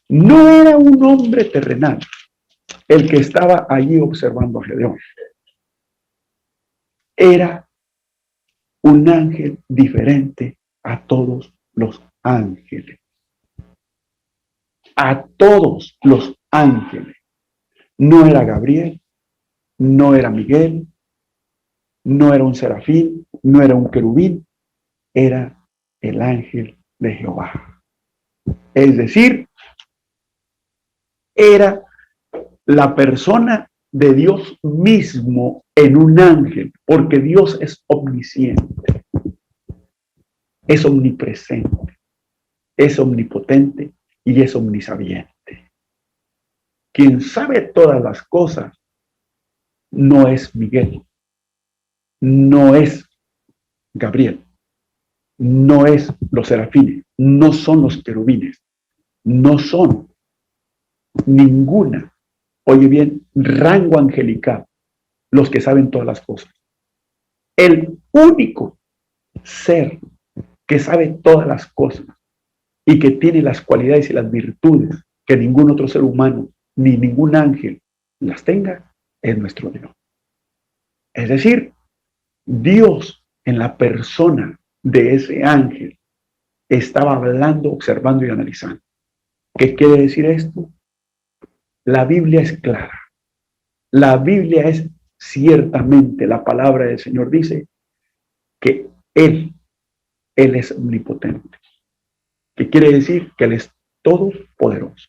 no era un hombre terrenal el que estaba allí observando a Gedeón. Era un ángel diferente a todos los ángeles. A todos los ángeles. No era Gabriel, no era Miguel, no era un serafín, no era un querubín, era el ángel de Jehová. Es decir, era la persona de Dios mismo en un ángel, porque Dios es omnisciente, es omnipresente, es omnipotente y es omnisabiente. Quien sabe todas las cosas no es Miguel, no es Gabriel, no es los serafines, no son los querubines, no son ninguna, oye bien, rango angelical, los que saben todas las cosas. El único ser que sabe todas las cosas y que tiene las cualidades y las virtudes que ningún otro ser humano ni ningún ángel las tenga es nuestro Dios. Es decir, Dios en la persona de ese ángel estaba hablando, observando y analizando. ¿Qué quiere decir esto? La Biblia es clara. La Biblia es ciertamente, la palabra del Señor dice que Él es omnipotente. ¿Qué quiere decir? Que Él es todopoderoso.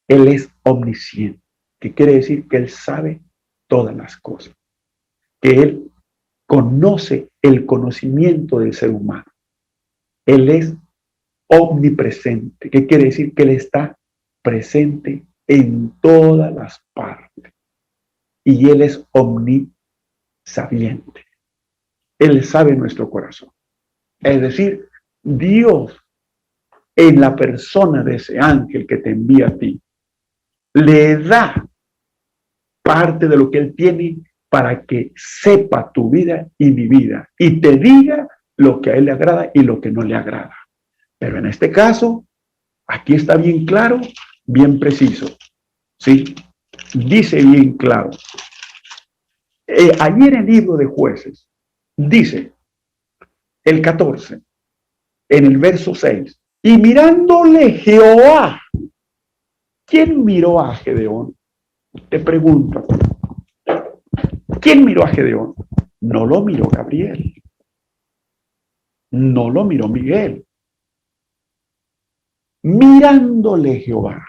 Él es omnisciente. ¿Qué quiere decir? Que Él sabe todas las cosas. Que Él conoce el conocimiento del ser humano. Él es omnipresente. ¿Qué quiere decir? Que Él está presente en todas las partes. Y Él es omnisabiente. Él sabe nuestro corazón. Es decir, Dios, en la persona de ese ángel que te envía a ti, le da parte de lo que Él tiene para que sepa tu vida y mi vida y te diga lo que a Él le agrada y lo que no le agrada. Pero en este caso, aquí está bien claro, bien preciso. ¿Sí? Dice bien claro. Allí en el libro de Jueces, dice el 14, en el verso 6, y mirándole Jehová. ¿Quién miró a Gedeón? Te pregunto. ¿Quién miró a Gedeón? No lo miró Gabriel. No lo miró Miguel. Mirándole Jehová,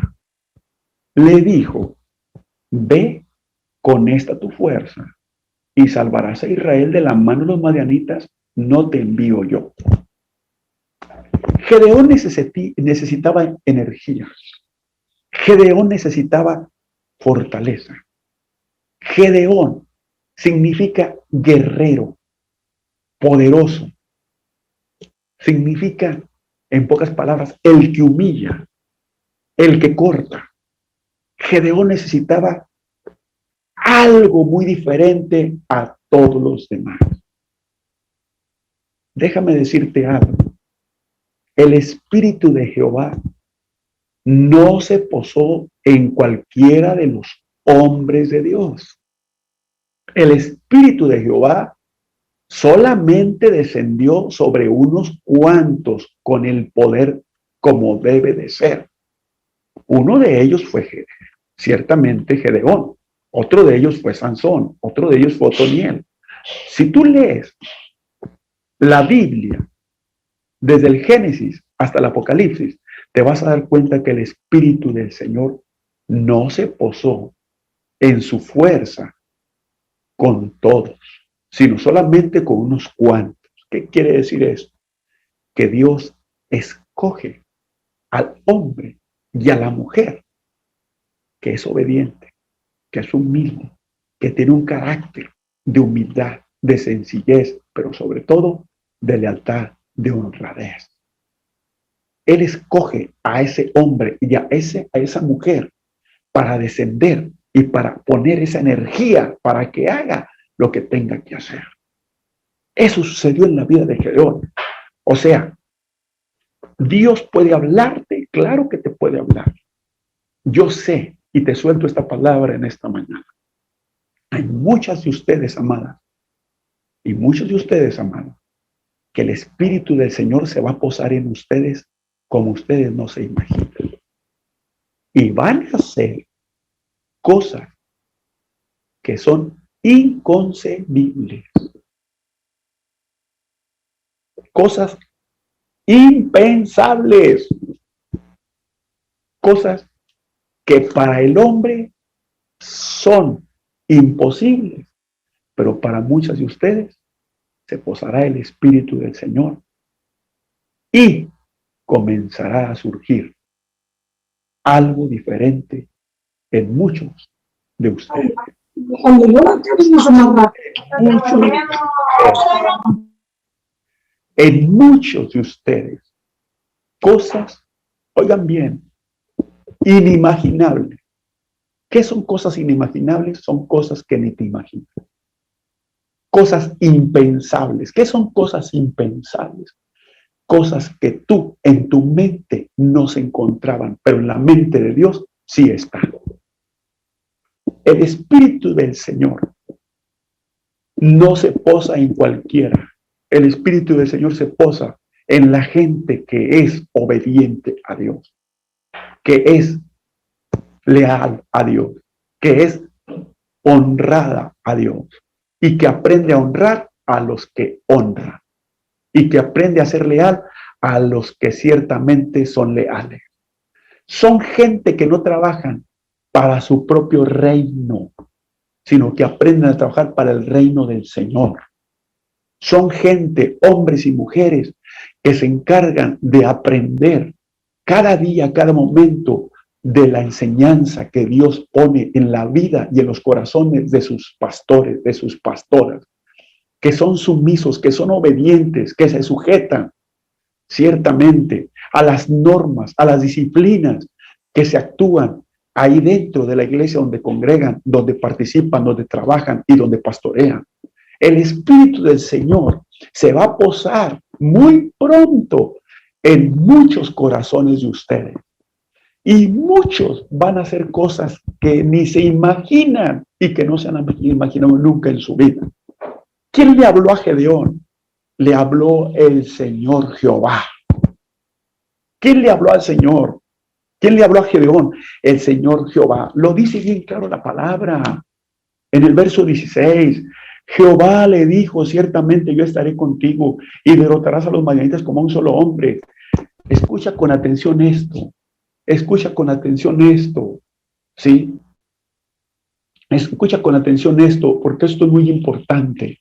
le dijo: ve con esta tu fuerza y salvarás a Israel de la mano de los madianitas, no te envío yo. Gedeón necesitaba energía. Gedeón necesitaba fortaleza. Gedeón significa guerrero, poderoso. Significa, en pocas palabras, el que humilla, el que corta. Gedeón necesitaba algo muy diferente a todos los demás. Déjame decirte algo. El Espíritu de Jehová no se posó en cualquiera de los hombres de Dios. El Espíritu de Jehová solamente descendió sobre unos cuantos con el poder como debe de ser. Uno de ellos fue ciertamente Gedeón. Otro de ellos fue Sansón. Otro de ellos fue Otoniel. Si tú lees la Biblia desde el Génesis hasta el Apocalipsis, te vas a dar cuenta que el Espíritu del Señor no se posó en su fuerza con todos, sino solamente con unos cuantos. ¿Qué quiere decir eso? Que Dios escoge al hombre y a la mujer que es obediente, que es humilde, que tiene un carácter de humildad, de sencillez, pero sobre todo de lealtad, de honradez. Él escoge a ese hombre y a esa mujer para descender y para poner esa energía para que haga lo que tenga que hacer. Eso sucedió en la vida de Gedeón. O sea, Dios puede hablarte, claro que te puede hablar. Yo sé, y te suelto esta palabra en esta mañana. Hay muchas de ustedes, amadas, y muchos de ustedes, amados, que el Espíritu del Señor se va a posar en ustedes como ustedes no se imaginan. Y van a hacer cosas que son inconcebibles. Cosas impensables. Cosas que para el hombre son imposibles, pero para muchas de ustedes se posará el Espíritu del Señor y comenzará a surgir algo diferente en muchos de ustedes. En muchos de ustedes, cosas, oigan bien, inimaginables. ¿Qué son cosas inimaginables? Son cosas que ni te imaginas. Cosas impensables. ¿Qué son cosas impensables? Cosas que tú en tu mente no se encontraban, pero en la mente de Dios sí están. El Espíritu del Señor no se posa en cualquiera. El Espíritu del Señor se posa en la gente que es obediente a Dios, que es leal a Dios, que es honrada a Dios y que aprende a honrar a los que honran y que aprende a ser leal a los que ciertamente son leales. Son gente que no trabajan para su propio reino, sino que aprenden a trabajar para el reino del Señor. Son gente, hombres y mujeres, que se encargan de aprender cada día, cada momento de la enseñanza que Dios pone en la vida y en los corazones de sus pastores, de sus pastoras, que son sumisos, que son obedientes, que se sujetan ciertamente a las normas, a las disciplinas que se actúan ahí dentro de la iglesia donde congregan, donde participan, donde trabajan y donde pastorean. El Espíritu del Señor se va a posar muy pronto en muchos corazones de ustedes. Y muchos van a hacer cosas que ni se imaginan y que no se han imaginado nunca en su vida. ¿Quién le habló a Gedeón? Le habló el Señor Jehová. ¿Quién le habló al Señor? ¿Quién le habló a Gedeón? El Señor Jehová. Lo dice bien claro la palabra. En el verso 16, Jehová le dijo, ciertamente yo estaré contigo y derrotarás a los madianitas como un solo hombre. Escucha con atención esto. Escucha con atención esto. ¿Sí? Escucha con atención esto, porque esto es muy importante.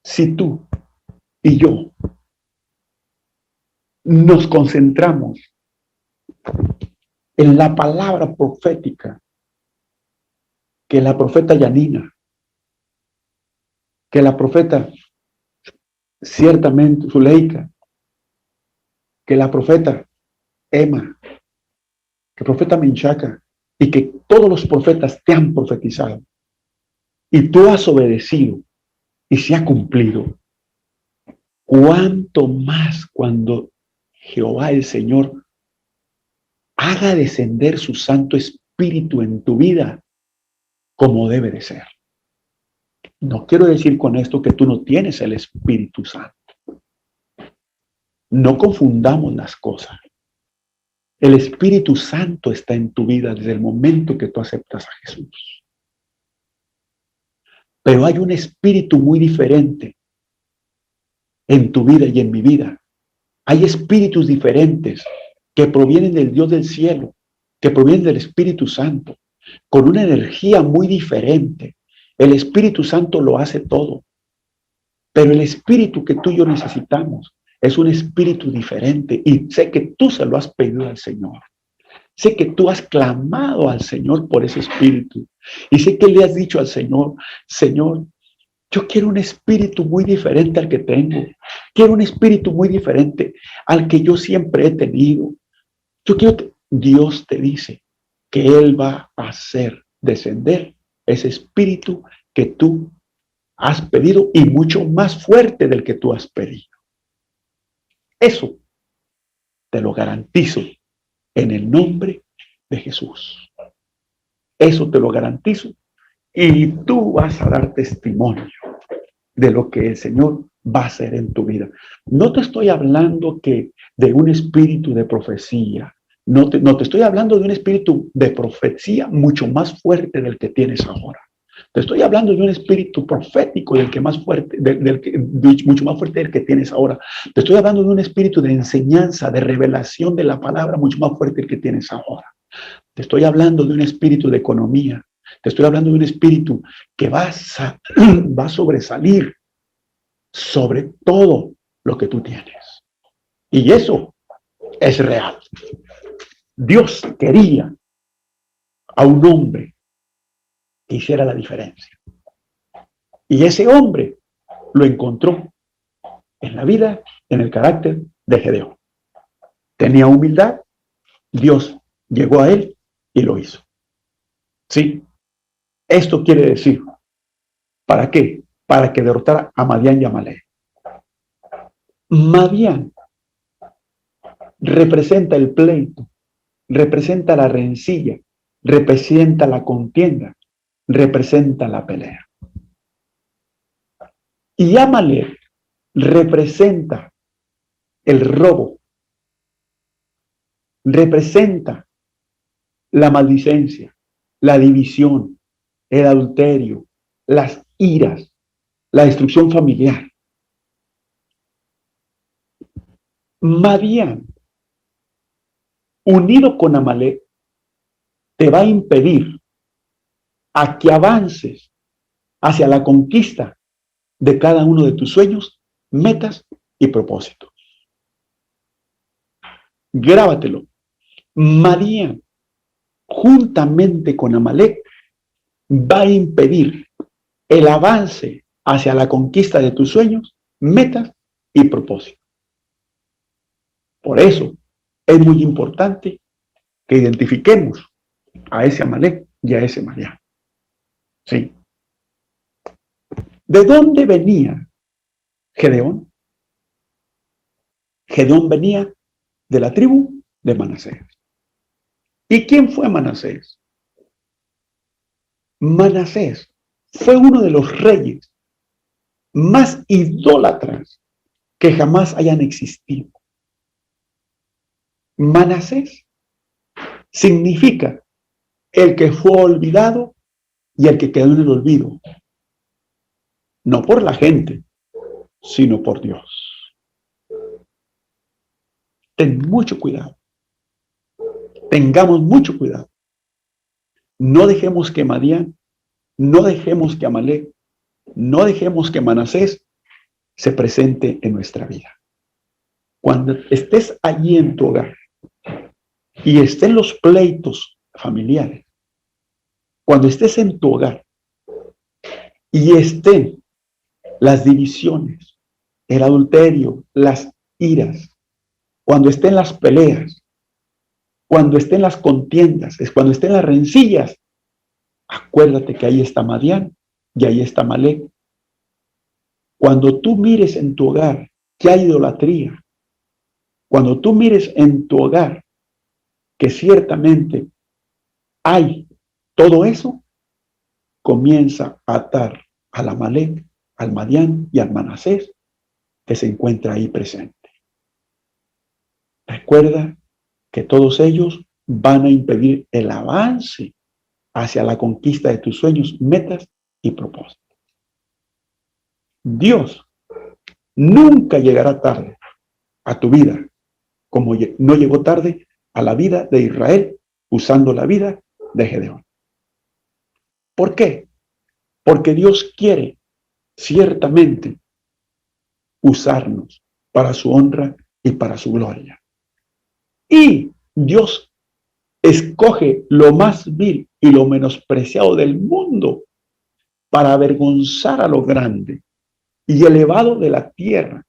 Si tú y yo nos concentramos en la palabra profética que la profeta Yanina, que la profeta ciertamente Zuleika, que la profeta Emma, que el profeta Menchaca, y que todos los profetas te han profetizado, y tú has obedecido, y se ha cumplido. ¿Cuánto más cuando Jehová el Señor haga descender su Santo Espíritu en tu vida como debe de ser? No quiero decir con esto que tú no tienes el Espíritu Santo. No confundamos las cosas. El Espíritu Santo está en tu vida desde el momento que tú aceptas a Jesús. Pero hay un espíritu muy diferente en tu vida y en mi vida. Hay espíritus diferentes que provienen del Dios del cielo, que provienen del Espíritu Santo, con una energía muy diferente. El Espíritu Santo lo hace todo, pero el espíritu que tú y yo necesitamos es un espíritu diferente, y sé que tú se lo has pedido al Señor. Sé que tú has clamado al Señor por ese espíritu, y sé que le has dicho al Señor: Señor, yo quiero un espíritu muy diferente al que tengo. Quiero un espíritu muy diferente al que yo siempre he tenido. Dios te dice que Él va a hacer descender ese espíritu que tú has pedido, y mucho más fuerte del que tú has pedido. Eso te lo garantizo en el nombre de Jesús. Eso te lo garantizo. Y tú vas a dar testimonio de lo que el Señor va a hacer en tu vida. No te estoy hablando de un espíritu de profecía. No te estoy hablando de un espíritu de profecía mucho más fuerte del que tienes ahora. Te estoy hablando de un espíritu profético mucho más fuerte del que tienes ahora. Te estoy hablando de un espíritu de enseñanza, de revelación de la palabra mucho más fuerte del que tienes ahora. Te estoy hablando de un espíritu de economía. Te estoy hablando de un espíritu que va a sobresalir sobre todo lo que tú tienes. Y eso es real. Dios quería a un hombre que hiciera la diferencia. Y ese hombre lo encontró en la vida, en el carácter de Gedeón. Tenía humildad, Dios llegó a él y lo hizo. Sí, esto quiere decir, ¿para qué? Para que derrotara a Madián y Amalek. Madián representa el pleito, representa la rencilla, representa la contienda, representa la pelea. Y Amalek representa el robo, representa la maldicencia, la división, el adulterio, las iras, la destrucción familiar. Madián, unido con Amalek, te va a impedir a que avances hacia la conquista de cada uno de tus sueños, metas y propósitos. Grábatelo. Madián, juntamente con Amalek, va a impedir el avance hacia la conquista de tus sueños, metas y propósitos. Por eso es muy importante que identifiquemos a ese Amalek y a ese Madián. Sí. ¿De dónde venía Gedeón? Gedeón venía de la tribu de Manasés. ¿Y quién fue Manasés? Manasés fue uno de los reyes más idólatras que jamás hayan existido. Manasés significa el que fue olvidado y el que quedó en el olvido. No por la gente, sino por Dios. Ten mucho cuidado. Tengamos mucho cuidado. No dejemos que Madián, no dejemos que Amalek, no dejemos que Manasés se presente en nuestra vida. Cuando estés allí en tu hogar y estén los pleitos familiares, cuando estés en tu hogar y estén las divisiones, el adulterio, las iras, cuando estén las peleas, cuando estén las contiendas, es cuando estén las rencillas, acuérdate que ahí está Madián y ahí está Amalek. Cuando tú mires en tu hogar que hay idolatría, cuando tú mires en tu hogar que ciertamente hay todo eso, comienza a atar al Amalek, al Madián y al Manasés que se encuentra ahí presente. Recuerda que todos ellos van a impedir el avance hacia la conquista de tus sueños, metas y propósitos. Dios nunca llegará tarde a tu vida, como no llegó tarde a la vida de Israel usando la vida de Gedeón. ¿Por qué? Porque Dios quiere ciertamente usarnos para su honra y para su gloria. Y Dios escoge lo más vil y lo menospreciado del mundo para avergonzar a lo grande y elevado de la tierra.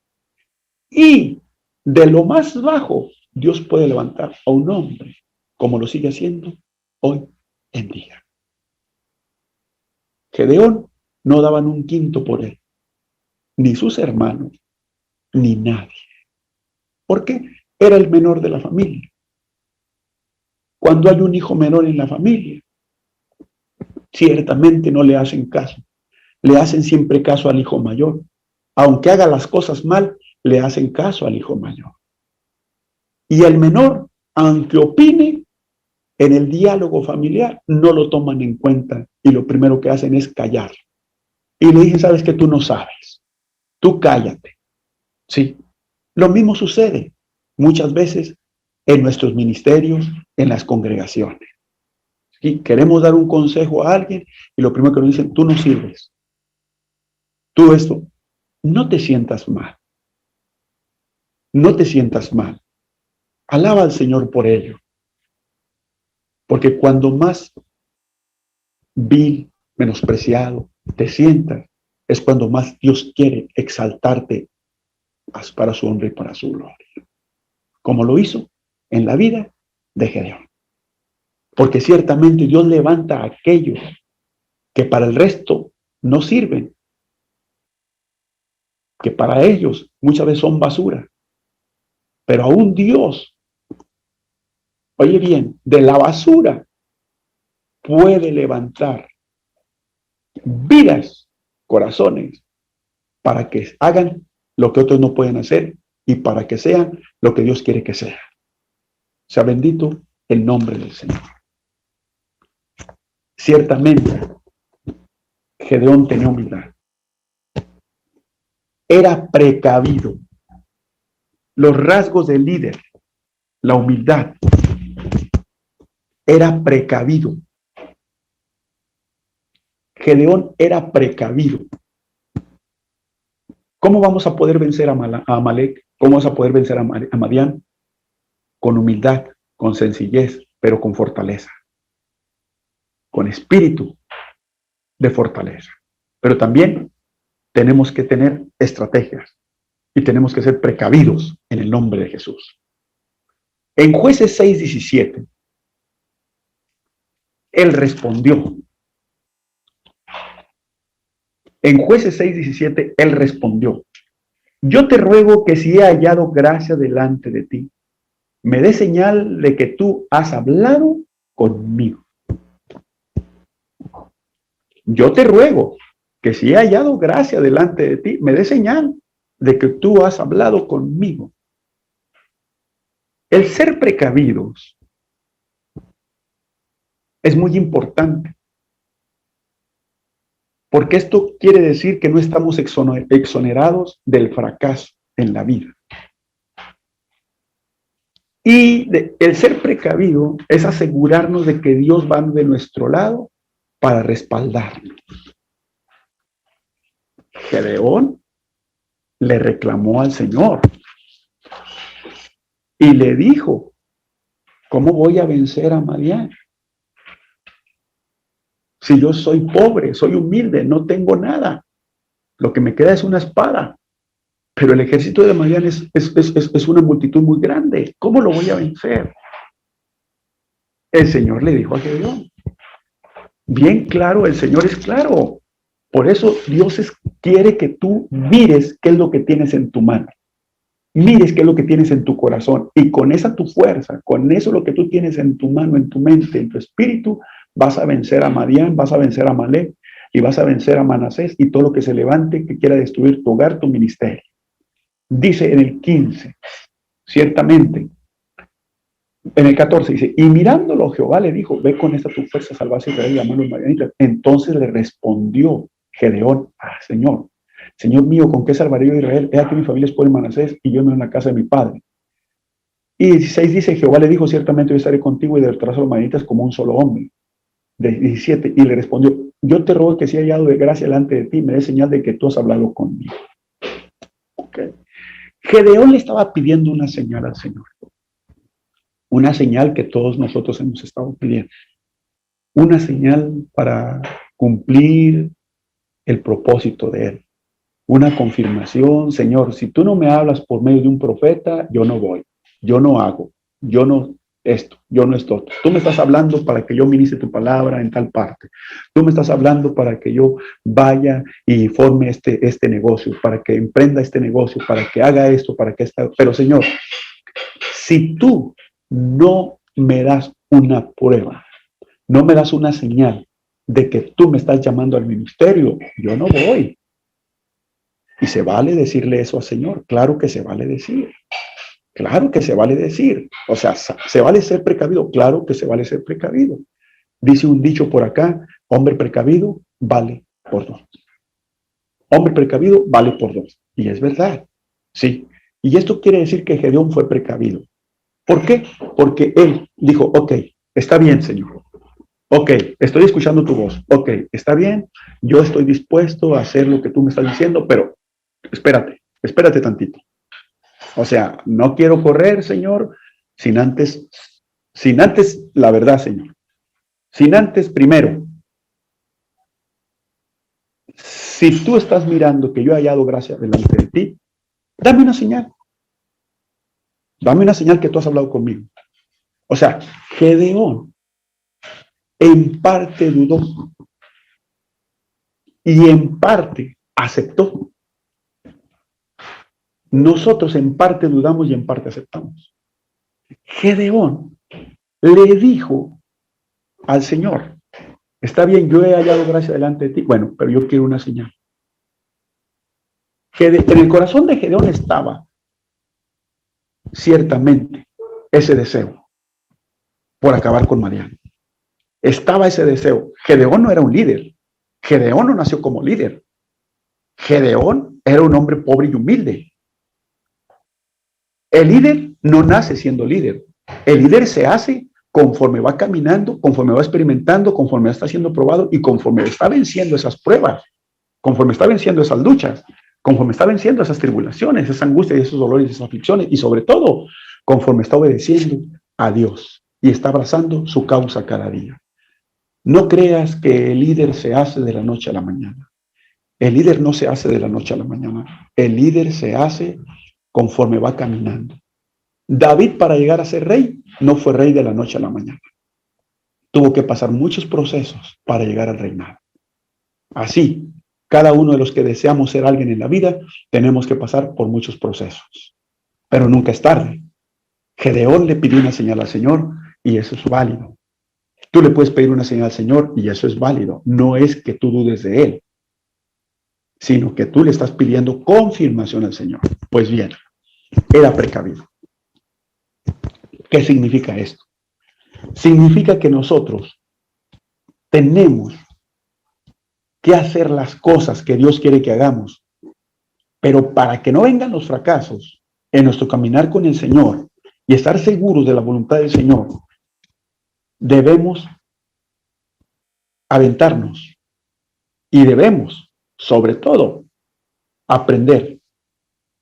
Y de lo más bajo, Dios puede levantar a un hombre, como lo sigue haciendo hoy en día. Gedeón no daban un quinto por él, ni sus hermanos, ni nadie. ¿Por qué? Era el menor de la familia. Cuando hay un hijo menor en la familia, ciertamente no le hacen caso. Le hacen siempre caso al hijo mayor. Aunque haga las cosas mal, le hacen caso al hijo mayor. Y el menor, aunque opine en el diálogo familiar, no lo toman en cuenta y lo primero que hacen es callar. Y le dicen, sabes que tú no sabes, tú cállate. Sí, lo mismo sucede muchas veces en nuestros ministerios, en las congregaciones. ¿Sí? Queremos dar un consejo a alguien y lo primero que nos dicen, tú no sirves. Tú esto, no te sientas mal. No te sientas mal. Alaba al Señor por ello. Porque cuando más vil, menospreciado te sientas, es cuando más Dios quiere exaltarte para su honra y para su gloria. Como lo hizo en la vida de Gedeón. Porque ciertamente Dios levanta a aquellos que para el resto no sirven, que para ellos muchas veces son basura. Pero aún Dios, oye bien, de la basura puede levantar vidas, corazones, para que hagan lo que otros no pueden hacer y para que sean lo que Dios quiere que sean. Sea bendito el nombre del Señor. Ciertamente, Gedeón tenía humildad. Era precavido. Los rasgos del líder, la humildad, era precavido. Gedeón era precavido. ¿Cómo vamos a poder vencer a Amalek? ¿Cómo vamos a poder vencer a Madián? Con humildad, con sencillez, pero con fortaleza. Con espíritu de fortaleza. Pero también tenemos que tener estrategias y tenemos que ser precavidos en el nombre de Jesús. En Jueces 6:17, él respondió. En Jueces 6:17, él respondió: yo te ruego que si he hallado gracia delante de ti, me dé señal de que tú has hablado conmigo. Yo te ruego que si he hallado gracia delante de ti, me dé señal de que tú has hablado conmigo. El ser precavidos es muy importante, porque esto quiere decir que no estamos exonerados del fracaso en la vida. Y el ser precavido es asegurarnos de que Dios va de nuestro lado para respaldarnos. Gedeón le reclamó al Señor y le dijo: ¿cómo voy a vencer a Madián? Si yo soy pobre, soy humilde, no tengo nada. Lo que me queda es una espada. Pero el ejército de Madián es una multitud muy grande. ¿Cómo lo voy a vencer? El Señor le dijo a Gedeón. Bien claro, el Señor es claro. Por eso Dios quiere que tú mires qué es lo que tienes en tu mano. Mires qué es lo que tienes en tu corazón. Y con esa tu fuerza, con eso lo que tú tienes en tu mano, en tu mente, en tu espíritu, vas a vencer a Madián, vas a vencer a Amalek y vas a vencer a Manasés y todo lo que se levante que quiera destruir tu hogar, tu ministerio. Dice en el 15, ciertamente, en el 14 dice: y mirándolo Jehová le dijo, ve con esta tu fuerza, salva a Israel y a los madianitas. Entonces le respondió Gedeón: Señor, Señor mío, ¿con qué salvaré yo a Israel? He aquí mi familia es por Manasés y yo no en la casa de mi padre. Y 16 dice, Jehová le dijo, ciertamente yo estaré contigo y derrotarás a los madianitas como un solo hombre. De 17, y le respondió, yo te ruego que si he hallado de gracia delante de ti, me dé señal de que tú has hablado conmigo. Okay. Gedeón le estaba pidiendo una señal al Señor. Una señal que todos nosotros hemos estado pidiendo. Una señal para cumplir el propósito de Él. Una confirmación, Señor, si tú no me hablas por medio de un profeta, yo no voy, yo no hago, yo no esto, yo no esto. Tú me estás hablando para que yo ministre tu palabra en tal parte. Tú me estás hablando para que yo vaya y forme este negocio, para que emprenda este negocio, para que haga esto, para que esta... Pero Señor, si tú no me das una prueba, no me das una señal de que tú me estás llamando al ministerio, yo no voy. Y se vale decirle eso al Señor. Claro que se vale decir. Claro que se vale decir. O sea, ¿se vale ser precavido? Claro que se vale ser precavido. Dice un dicho por acá, hombre precavido vale por dos. Hombre precavido vale por dos. Y es verdad. Sí. Y esto quiere decir que Gedeón fue precavido. ¿Por qué? Porque él dijo, ok, está bien, Señor. Ok, estoy escuchando tu voz. Ok, está bien. Yo estoy dispuesto a hacer lo que tú me estás diciendo, pero espérate tantito. O sea, no quiero correr, Señor, sin antes, la verdad, Señor. Sin antes, primero, si tú estás mirando que yo he hallado gracia delante de ti, dame una señal. Dame una señal que tú has hablado conmigo. O sea, Gedeón en parte dudó y en parte aceptó. Nosotros en parte dudamos y en parte aceptamos. Gedeón le dijo al Señor, está bien, yo he hallado gracia delante de ti, bueno, pero yo quiero una señal. En el corazón de Gedeón estaba ciertamente ese deseo por acabar con Madián. Estaba ese deseo. Gedeón no era un líder. Gedeón no nació como líder. Gedeón era un hombre pobre y humilde. El líder no nace siendo líder. El líder se hace conforme va caminando, conforme va experimentando, conforme está siendo probado y conforme está venciendo esas pruebas, conforme está venciendo esas luchas, conforme está venciendo esas tribulaciones, esa angustia y esos dolores y esas aflicciones, y sobre todo, conforme está obedeciendo a Dios y está abrazando su causa cada día. No creas que el líder se hace de la noche a la mañana. El líder no se hace de la noche a la mañana. El líder se hace conforme va caminando. David, para llegar a ser rey, no fue rey de la noche a la mañana. Tuvo que pasar muchos procesos para llegar al reinado. Así, cada uno de los que deseamos ser alguien en la vida, tenemos que pasar por muchos procesos. Pero nunca es tarde. Gedeón le pidió una señal al Señor y eso es válido. Tú le puedes pedir una señal al Señor y eso es válido. No es que tú dudes de Él, sino que tú le estás pidiendo confirmación al Señor. Pues bien, era precavido. ¿Qué significa esto? Significa que nosotros tenemos que hacer las cosas que Dios quiere que hagamos, pero para que no vengan los fracasos en nuestro caminar con el Señor y estar seguros de la voluntad del Señor, debemos aventarnos y debemos, sobre todo, aprender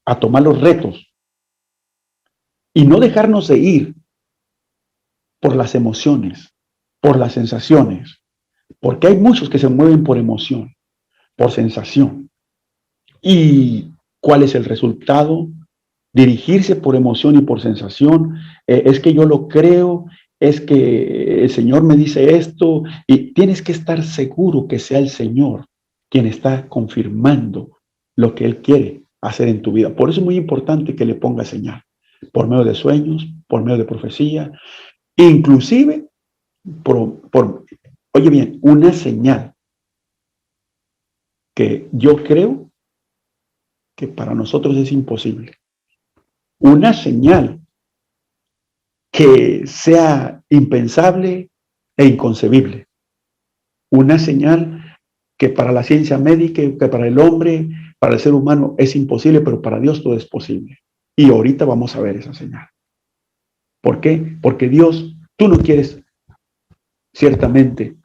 a tomar los retos y no dejarnos de ir por las emociones, por las sensaciones, porque hay muchos que se mueven por emoción, por sensación. ¿Y cuál es el resultado? Dirigirse por emoción y por sensación. Es que yo lo creo, es que el Señor me dice esto, y tienes que estar seguro que sea el Señor quien está confirmando lo que Él quiere hacer en tu vida. Por eso es muy importante que le ponga señal, por medio de sueños, por medio de profecía, inclusive oye bien, una señal que yo creo que para nosotros es imposible. Una señal que sea impensable e inconcebible. Una señal que para la ciencia médica, que para el hombre, para el ser humano es imposible, pero para Dios todo es posible. Y ahorita vamos a ver esa señal. ¿Por qué? Porque Dios, tú no quieres ciertamente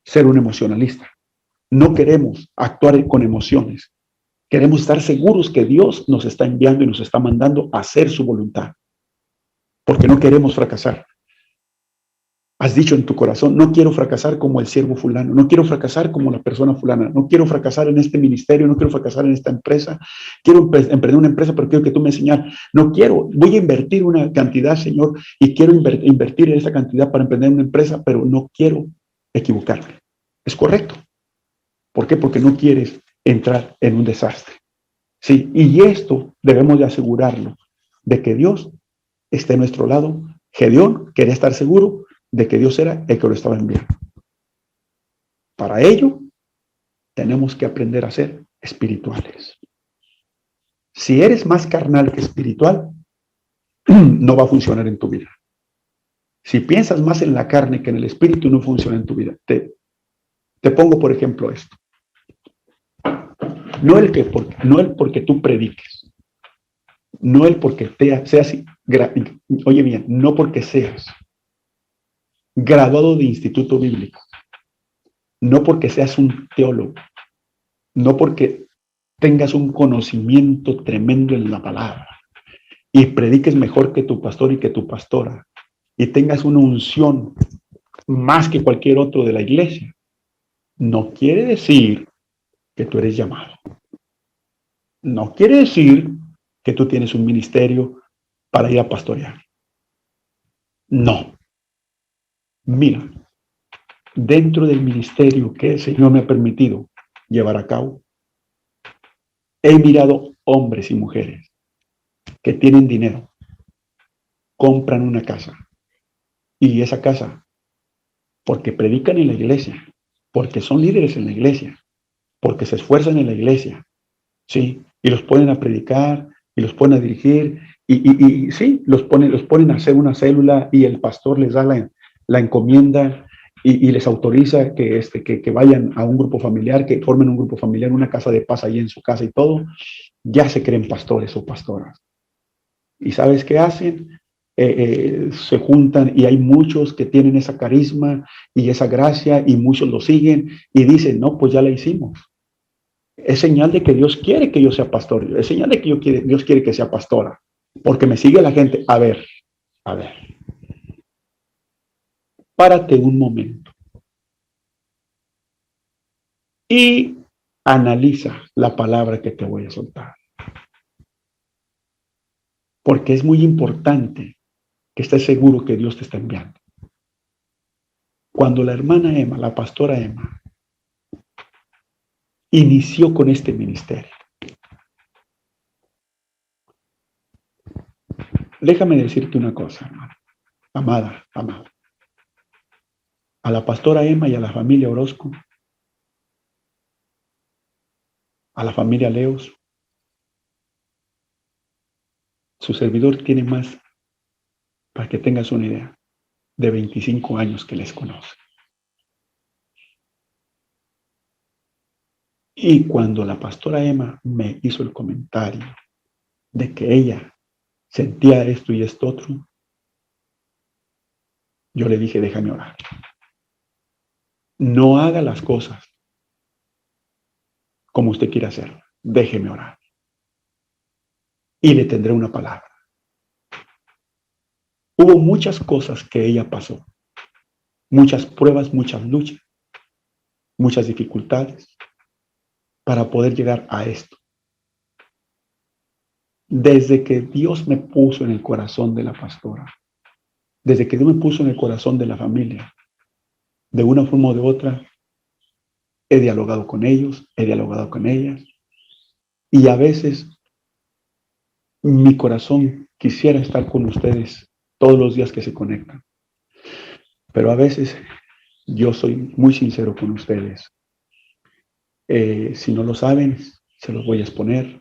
ser un emocionalista. No queremos actuar con emociones. Queremos estar seguros que Dios nos está enviando y nos está mandando a hacer su voluntad. Porque no queremos fracasar. Has dicho en tu corazón, no quiero fracasar como el siervo fulano, no quiero fracasar como la persona fulana, no quiero fracasar en este ministerio, no quiero fracasar en esta empresa, quiero emprender una empresa, pero quiero que tú me enseñes. No quiero, voy a invertir una cantidad, Señor, y quiero invertir esa cantidad para emprender una empresa, pero no quiero equivocarme. Es correcto. ¿Por qué? Porque no quieres entrar en un desastre. Sí, y esto debemos de asegurarlo, de que Dios esté a nuestro lado. Gedeón quería estar seguro de que Dios era el que lo estaba enviando. Para ello, tenemos que aprender a ser espirituales. Si eres más carnal que espiritual, no va a funcionar en tu vida. Si piensas más en la carne que en el espíritu, no funciona en tu vida. Te pongo, por ejemplo, esto. No el porque tú prediques, no el porque seas, oye bien, no porque seas graduado de instituto bíblico, no porque seas un teólogo, no porque tengas un conocimiento tremendo en la palabra y prediques mejor que tu pastor y que tu pastora y tengas una unción más que cualquier otro de la iglesia, no quiere decir que tú eres llamado. No quiere decir que tú tienes un ministerio para ir a pastorear. No. Mira, dentro del ministerio que el Señor me ha permitido llevar a cabo, he mirado hombres y mujeres que tienen dinero, compran una casa, y esa casa, porque predican en la iglesia, porque son líderes en la iglesia, porque se esfuerzan en la iglesia, ¿sí? Y los ponen a predicar, y los ponen a dirigir, y sí, los ponen a hacer una célula, y el pastor les da la encomienda, y les autoriza que vayan a un grupo familiar, que formen un grupo familiar, una casa de paz ahí en su casa y todo, ya se creen pastores o pastoras. ¿Y sabes qué hacen? Se juntan y hay muchos que tienen esa carisma y esa gracia y muchos lo siguen y dicen, no, pues ya la hicimos. Es señal de que Dios quiere que yo sea pastor, es señal de que Dios quiere que sea pastora, porque me sigue la gente. A ver, párate un momento y analiza la palabra que te voy a soltar, porque es muy importante que estés seguro que Dios te está enviando. Cuando la hermana Emma, la pastora Emma, inició con este ministerio, déjame decirte una cosa, hermana, amada. A la pastora Emma y a la familia Orozco, a la familia Leos, su servidor tiene más, para que tengas una idea, de 25 años que les conoce. Y cuando la pastora Emma me hizo el comentario de que ella sentía esto y esto otro, yo le dije, déjame orar. No haga las cosas como usted quiere hacer. Déjeme orar. Y le tendré una palabra. Hubo muchas cosas que ella pasó. Muchas pruebas, muchas luchas, muchas dificultades para poder llegar a esto. Desde que Dios me puso en el corazón de la pastora, desde que Dios me puso en el corazón de la familia, de una forma o de otra, he dialogado con ellos, he dialogado con ellas, y a veces mi corazón quisiera estar con ustedes todos los días que se conectan, pero a veces yo soy muy sincero con ustedes. Si no lo saben, se los voy a exponer.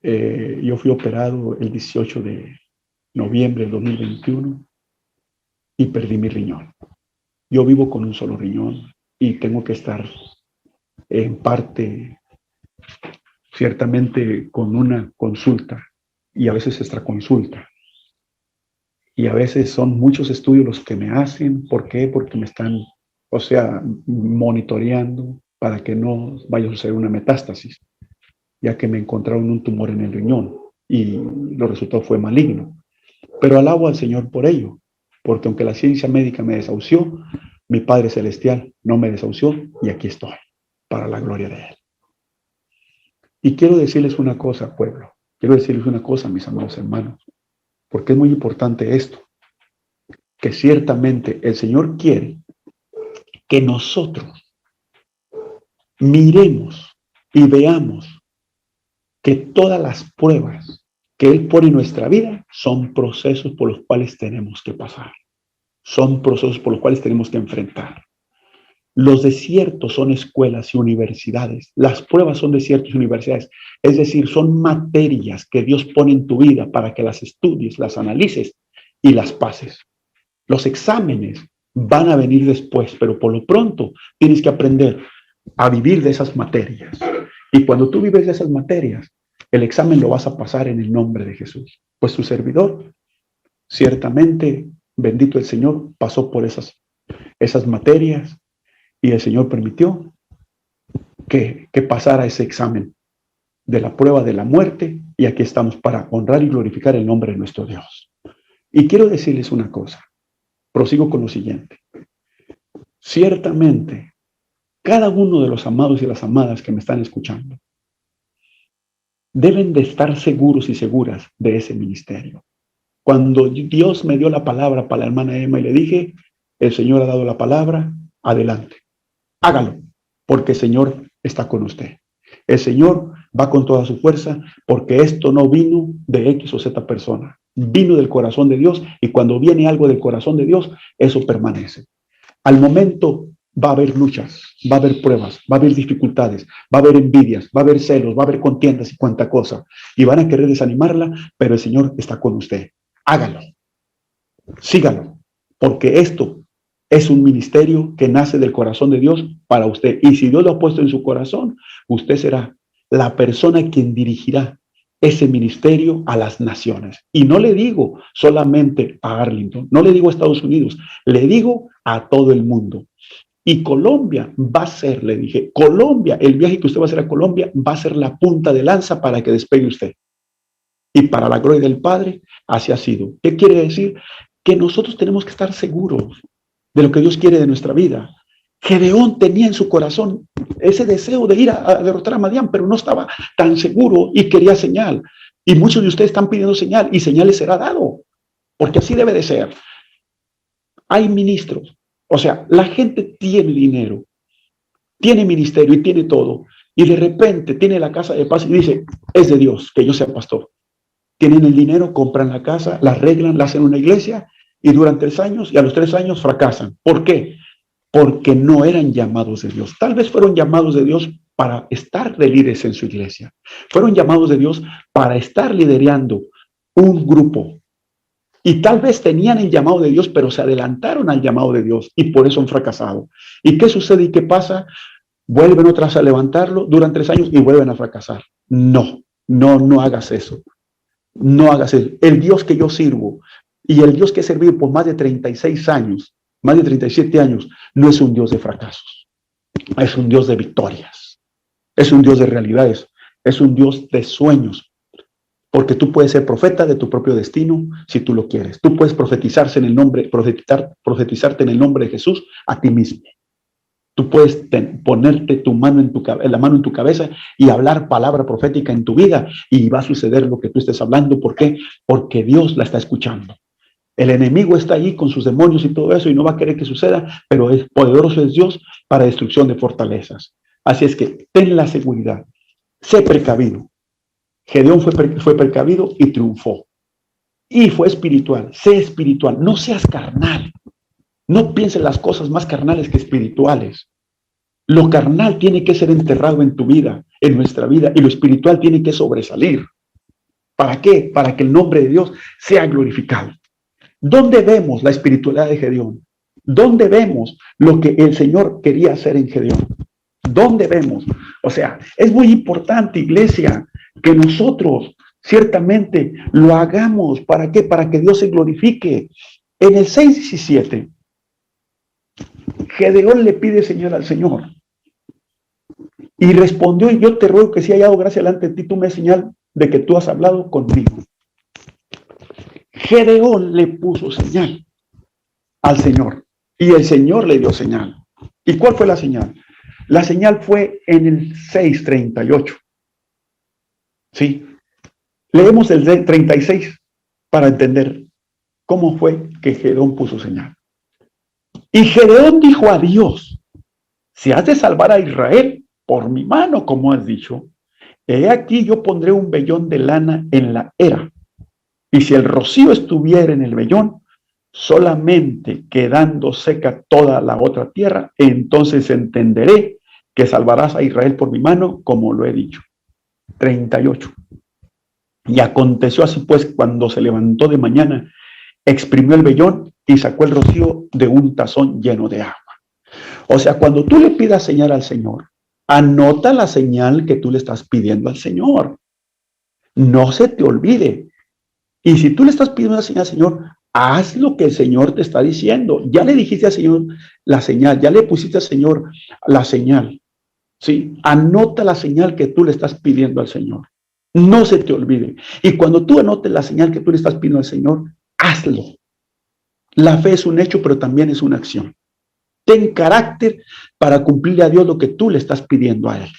Yo fui operado el 18 de noviembre de 2021 y perdí mi riñón. Yo vivo con un solo riñón y tengo que estar en parte, ciertamente con una consulta y a veces extraconsulta. Y a veces son muchos estudios los que me hacen. ¿Por qué? Porque me están, monitoreando para que no vaya a suceder una metástasis, ya que me encontraron un tumor en el riñón y los resultados fue maligno. Pero alabo al Señor por ello, porque aunque la ciencia médica me desahució, mi Padre Celestial no me desahució y aquí estoy, para la gloria de Él. Y quiero decirles una cosa, pueblo, quiero decirles una cosa, mis amados hermanos, porque es muy importante esto, que ciertamente el Señor quiere que nosotros miremos y veamos que todas las pruebas que Él pone en nuestra vida son procesos por los cuales tenemos que pasar, son procesos por los cuales tenemos que enfrentar. Los desiertos son escuelas y universidades. Las pruebas son desiertos y universidades. Es decir, son materias que Dios pone en tu vida para que las estudies, las analices y las pases. Los exámenes van a venir después, pero por lo pronto tienes que aprender a vivir de esas materias. Y cuando tú vives de esas materias, el examen lo vas a pasar en el nombre de Jesús. Pues tu servidor, ciertamente, bendito el Señor, pasó por esas materias. Y el Señor permitió que pasara ese examen de la prueba de la muerte. Y aquí estamos para honrar y glorificar el nombre de nuestro Dios. Y quiero decirles una cosa. Prosigo con lo siguiente. Ciertamente, cada uno de los amados y las amadas que me están escuchando deben de estar seguros y seguras de ese ministerio. Cuando Dios me dio la palabra para la hermana Emma y le dije, el Señor ha dado la palabra, adelante. Hágalo, porque el Señor está con usted. El Señor va con toda su fuerza, porque esto no vino de X o Z persona. Vino del corazón de Dios, y cuando viene algo del corazón de Dios, eso permanece. Al momento va a haber luchas, va a haber pruebas, va a haber dificultades, va a haber envidias, va a haber celos, va a haber contiendas y cuanta cosa. Y van a querer desanimarla, pero el Señor está con usted. Hágalo. Sígalo, porque esto es un ministerio que nace del corazón de Dios para usted. Y si Dios lo ha puesto en su corazón, usted será la persona quien dirigirá ese ministerio a las naciones. Y no le digo solamente a Arlington, no le digo a Estados Unidos, le digo a todo el mundo. Y Colombia va a ser, le dije, Colombia, el viaje que usted va a hacer a Colombia va a ser la punta de lanza para que despegue usted. Y para la gloria del Padre, así ha sido. ¿Qué quiere decir? Que nosotros tenemos que estar seguros de lo que Dios quiere de nuestra vida. Gedeón tenía en su corazón ese deseo de ir a derrotar a Madián, pero no estaba tan seguro y quería señal. Y muchos de ustedes están pidiendo señal, y señal les será dado, porque así debe de ser. Hay ministros, o sea, la gente tiene dinero, tiene ministerio y tiene todo, y de repente tiene la casa de paz y dice, es de Dios que yo sea pastor. Tienen el dinero, compran la casa, la arreglan, la hacen una iglesia, y duran 3 años, y a los 3 años fracasan. ¿Por qué? Porque no eran llamados de Dios. Tal vez fueron llamados de Dios para estar de líderes en su iglesia. Fueron llamados de Dios para estar liderando un grupo. Y tal vez tenían el llamado de Dios, pero se adelantaron al llamado de Dios y por eso han fracasado. ¿Y qué sucede y qué pasa? Vuelven otras a levantarlo, duran 3 años y vuelven a fracasar. No hagas eso. No hagas eso. El Dios que yo sirvo y el Dios que he servido por más de 36 años, más de 37 años, no es un Dios de fracasos. Es un Dios de victorias. Es un Dios de realidades. Es un Dios de sueños. Porque tú puedes ser profeta de tu propio destino si tú lo quieres. Tú puedes profetizarte en el nombre de Jesús a ti mismo. Tú puedes ponerte la mano en tu cabeza y hablar palabra profética en tu vida y va a suceder lo que tú estés hablando. ¿Por qué? Porque Dios la está escuchando. El enemigo está allí con sus demonios y todo eso y no va a querer que suceda, pero es poderoso es Dios para destrucción de fortalezas. Así es que ten la seguridad, sé precavido. Gedeón fue precavido y triunfó. Y fue espiritual, sé espiritual, no seas carnal. No pienses las cosas más carnales que espirituales. Lo carnal tiene que ser enterrado en tu vida, en nuestra vida, y lo espiritual tiene que sobresalir. ¿Para qué? Para que el nombre de Dios sea glorificado. ¿Dónde vemos la espiritualidad de Gedeón? ¿Dónde vemos lo que el Señor quería hacer en Gedeón? ¿Dónde vemos? O sea, es muy importante, iglesia, que nosotros ciertamente lo hagamos. ¿Para qué? Para que Dios se glorifique. En el 6:17, Gedeón le pide señal al Señor. Y respondió, y yo te ruego que si haya dado gracia delante de ti, tú me des señal de que tú has hablado conmigo. Gedeón le puso señal al Señor. Y el Señor le dio señal. ¿Y cuál fue la señal? La señal fue en el 6:38. ¿Sí? Leemos el 36 para entender cómo fue que Gedeón puso señal. Y Gedeón dijo a Dios, si has de salvar a Israel por mi mano, como has dicho, he aquí yo pondré un vellón de lana en la era. Y si el rocío estuviera en el vellón, solamente quedando seca toda la otra tierra, entonces entenderé que salvarás a Israel por mi mano, como lo he dicho. 38. Y aconteció así pues, cuando se levantó de mañana, exprimió el vellón y sacó el rocío de un tazón lleno de agua. O sea, cuando tú le pidas señal al Señor, anota la señal que tú le estás pidiendo al Señor. No se te olvide. Y si tú le estás pidiendo una señal al Señor, haz lo que el Señor te está diciendo. Ya le dijiste al Señor la señal, ya le pusiste al Señor la señal. ¿Sí? Anota la señal que tú le estás pidiendo al Señor. No se te olvide. Y cuando tú anotes la señal que tú le estás pidiendo al Señor, hazlo. La fe es un hecho, pero también es una acción. Ten carácter para cumplirle a Dios lo que tú le estás pidiendo a Él.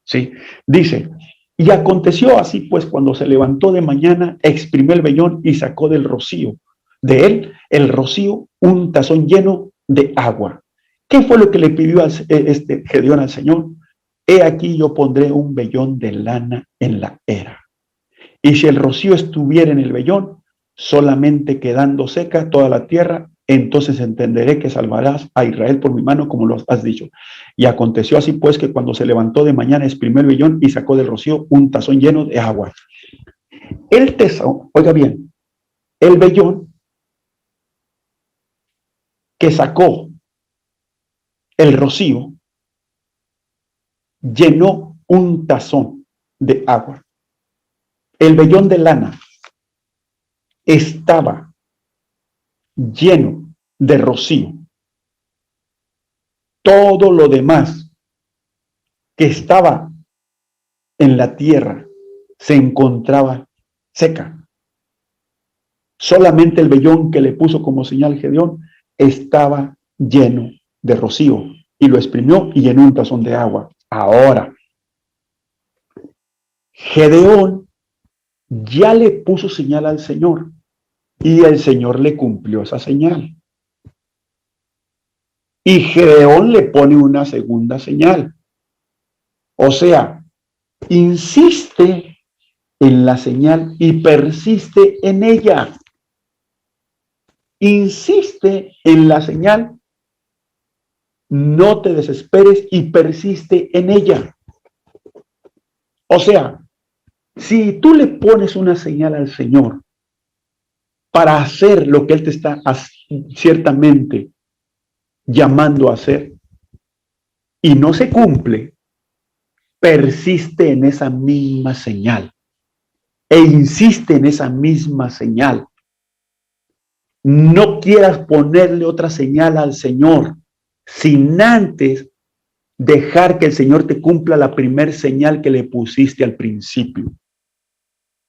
¿Sí? Dice, y aconteció así pues, cuando se levantó de mañana, exprimió el vellón y sacó del rocío, de él, el rocío, un tazón lleno de agua. ¿Qué fue lo que le pidió Gedeón al Señor? He aquí yo pondré un vellón de lana en la era. Y si el rocío estuviera en el vellón, solamente quedando seca toda la tierra, entonces entenderé que salvarás a Israel por mi mano, como lo has dicho. Y aconteció así pues, que cuando se levantó de mañana, exprimió el vellón y sacó del rocío un tazón lleno de agua. El tazón, oiga bien, el vellón que sacó el rocío llenó un tazón de agua. El vellón de lana estaba lleno de rocío. Todo lo demás que estaba en la tierra se encontraba seca. Solamente el vellón que le puso como señal Gedeón estaba lleno de rocío y lo exprimió y llenó un tazón de agua. Ahora, Gedeón ya le puso señal al Señor y el Señor le cumplió esa señal. Y Gedeón le pone una segunda señal. O sea, insiste en la señal y persiste en ella. Insiste en la señal, no te desesperes y persiste en ella. O sea, si tú le pones una señal al Señor para hacer lo que Él te está ciertamente llamando a hacer y no se cumple, persiste en esa misma señal e insiste en esa misma señal. No quieras ponerle otra señal al Señor sin antes dejar que el Señor te cumpla la primer señal que le pusiste al principio.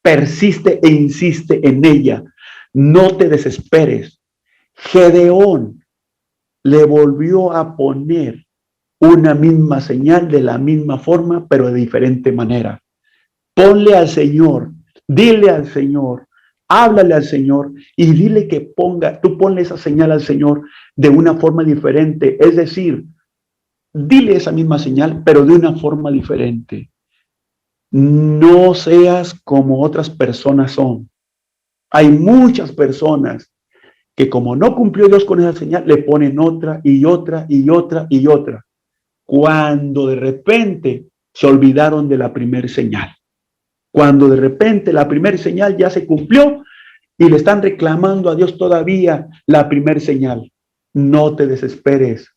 Persiste e insiste en ella. No te desesperes. Gedeón le volvió a poner una misma señal de la misma forma, pero de diferente manera. Ponle al Señor, dile al Señor, háblale al Señor y dile que tú ponle esa señal al Señor de una forma diferente. Es decir, dile esa misma señal, pero de una forma diferente. No seas como otras personas son. Hay muchas personas que como no cumplió Dios con esa señal, le ponen otra y otra y otra y otra. Cuando de repente se olvidaron de la primera señal. Cuando de repente la primera señal ya se cumplió y le están reclamando a Dios todavía la primera señal. No te desesperes.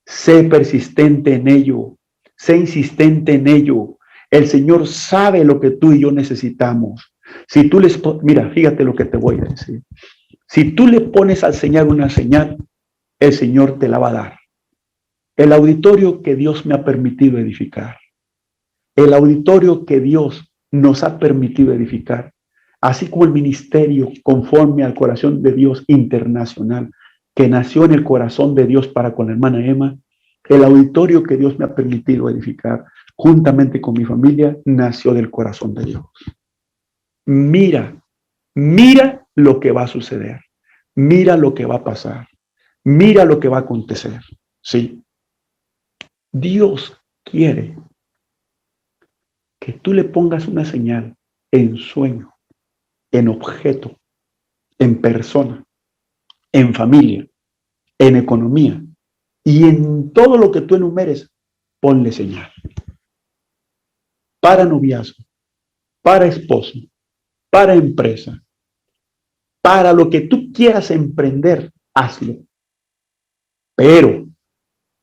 Sé persistente en ello. Sé insistente en ello. El Señor sabe lo que tú y yo necesitamos. Si tú mira, fíjate lo que te voy a decir. Si tú le pones al Señor una señal, el Señor te la va a dar. El auditorio que Dios me ha permitido edificar, el auditorio que Dios nos ha permitido edificar, así como el ministerio conforme al corazón de Dios internacional, que nació en el corazón de Dios para con la hermana Emma, el auditorio que Dios me ha permitido edificar juntamente con mi familia, nació del corazón de Dios. Mira, mira lo que va a suceder. Mira lo que va a pasar. Mira lo que va a acontecer. Sí. Dios quiere que tú le pongas una señal en sueño, en objeto, en persona, en familia, en economía y en todo lo que tú enumeres, ponle señal. Para noviazgo, para esposo, para empresa, para lo que tú quieras emprender, hazlo. Pero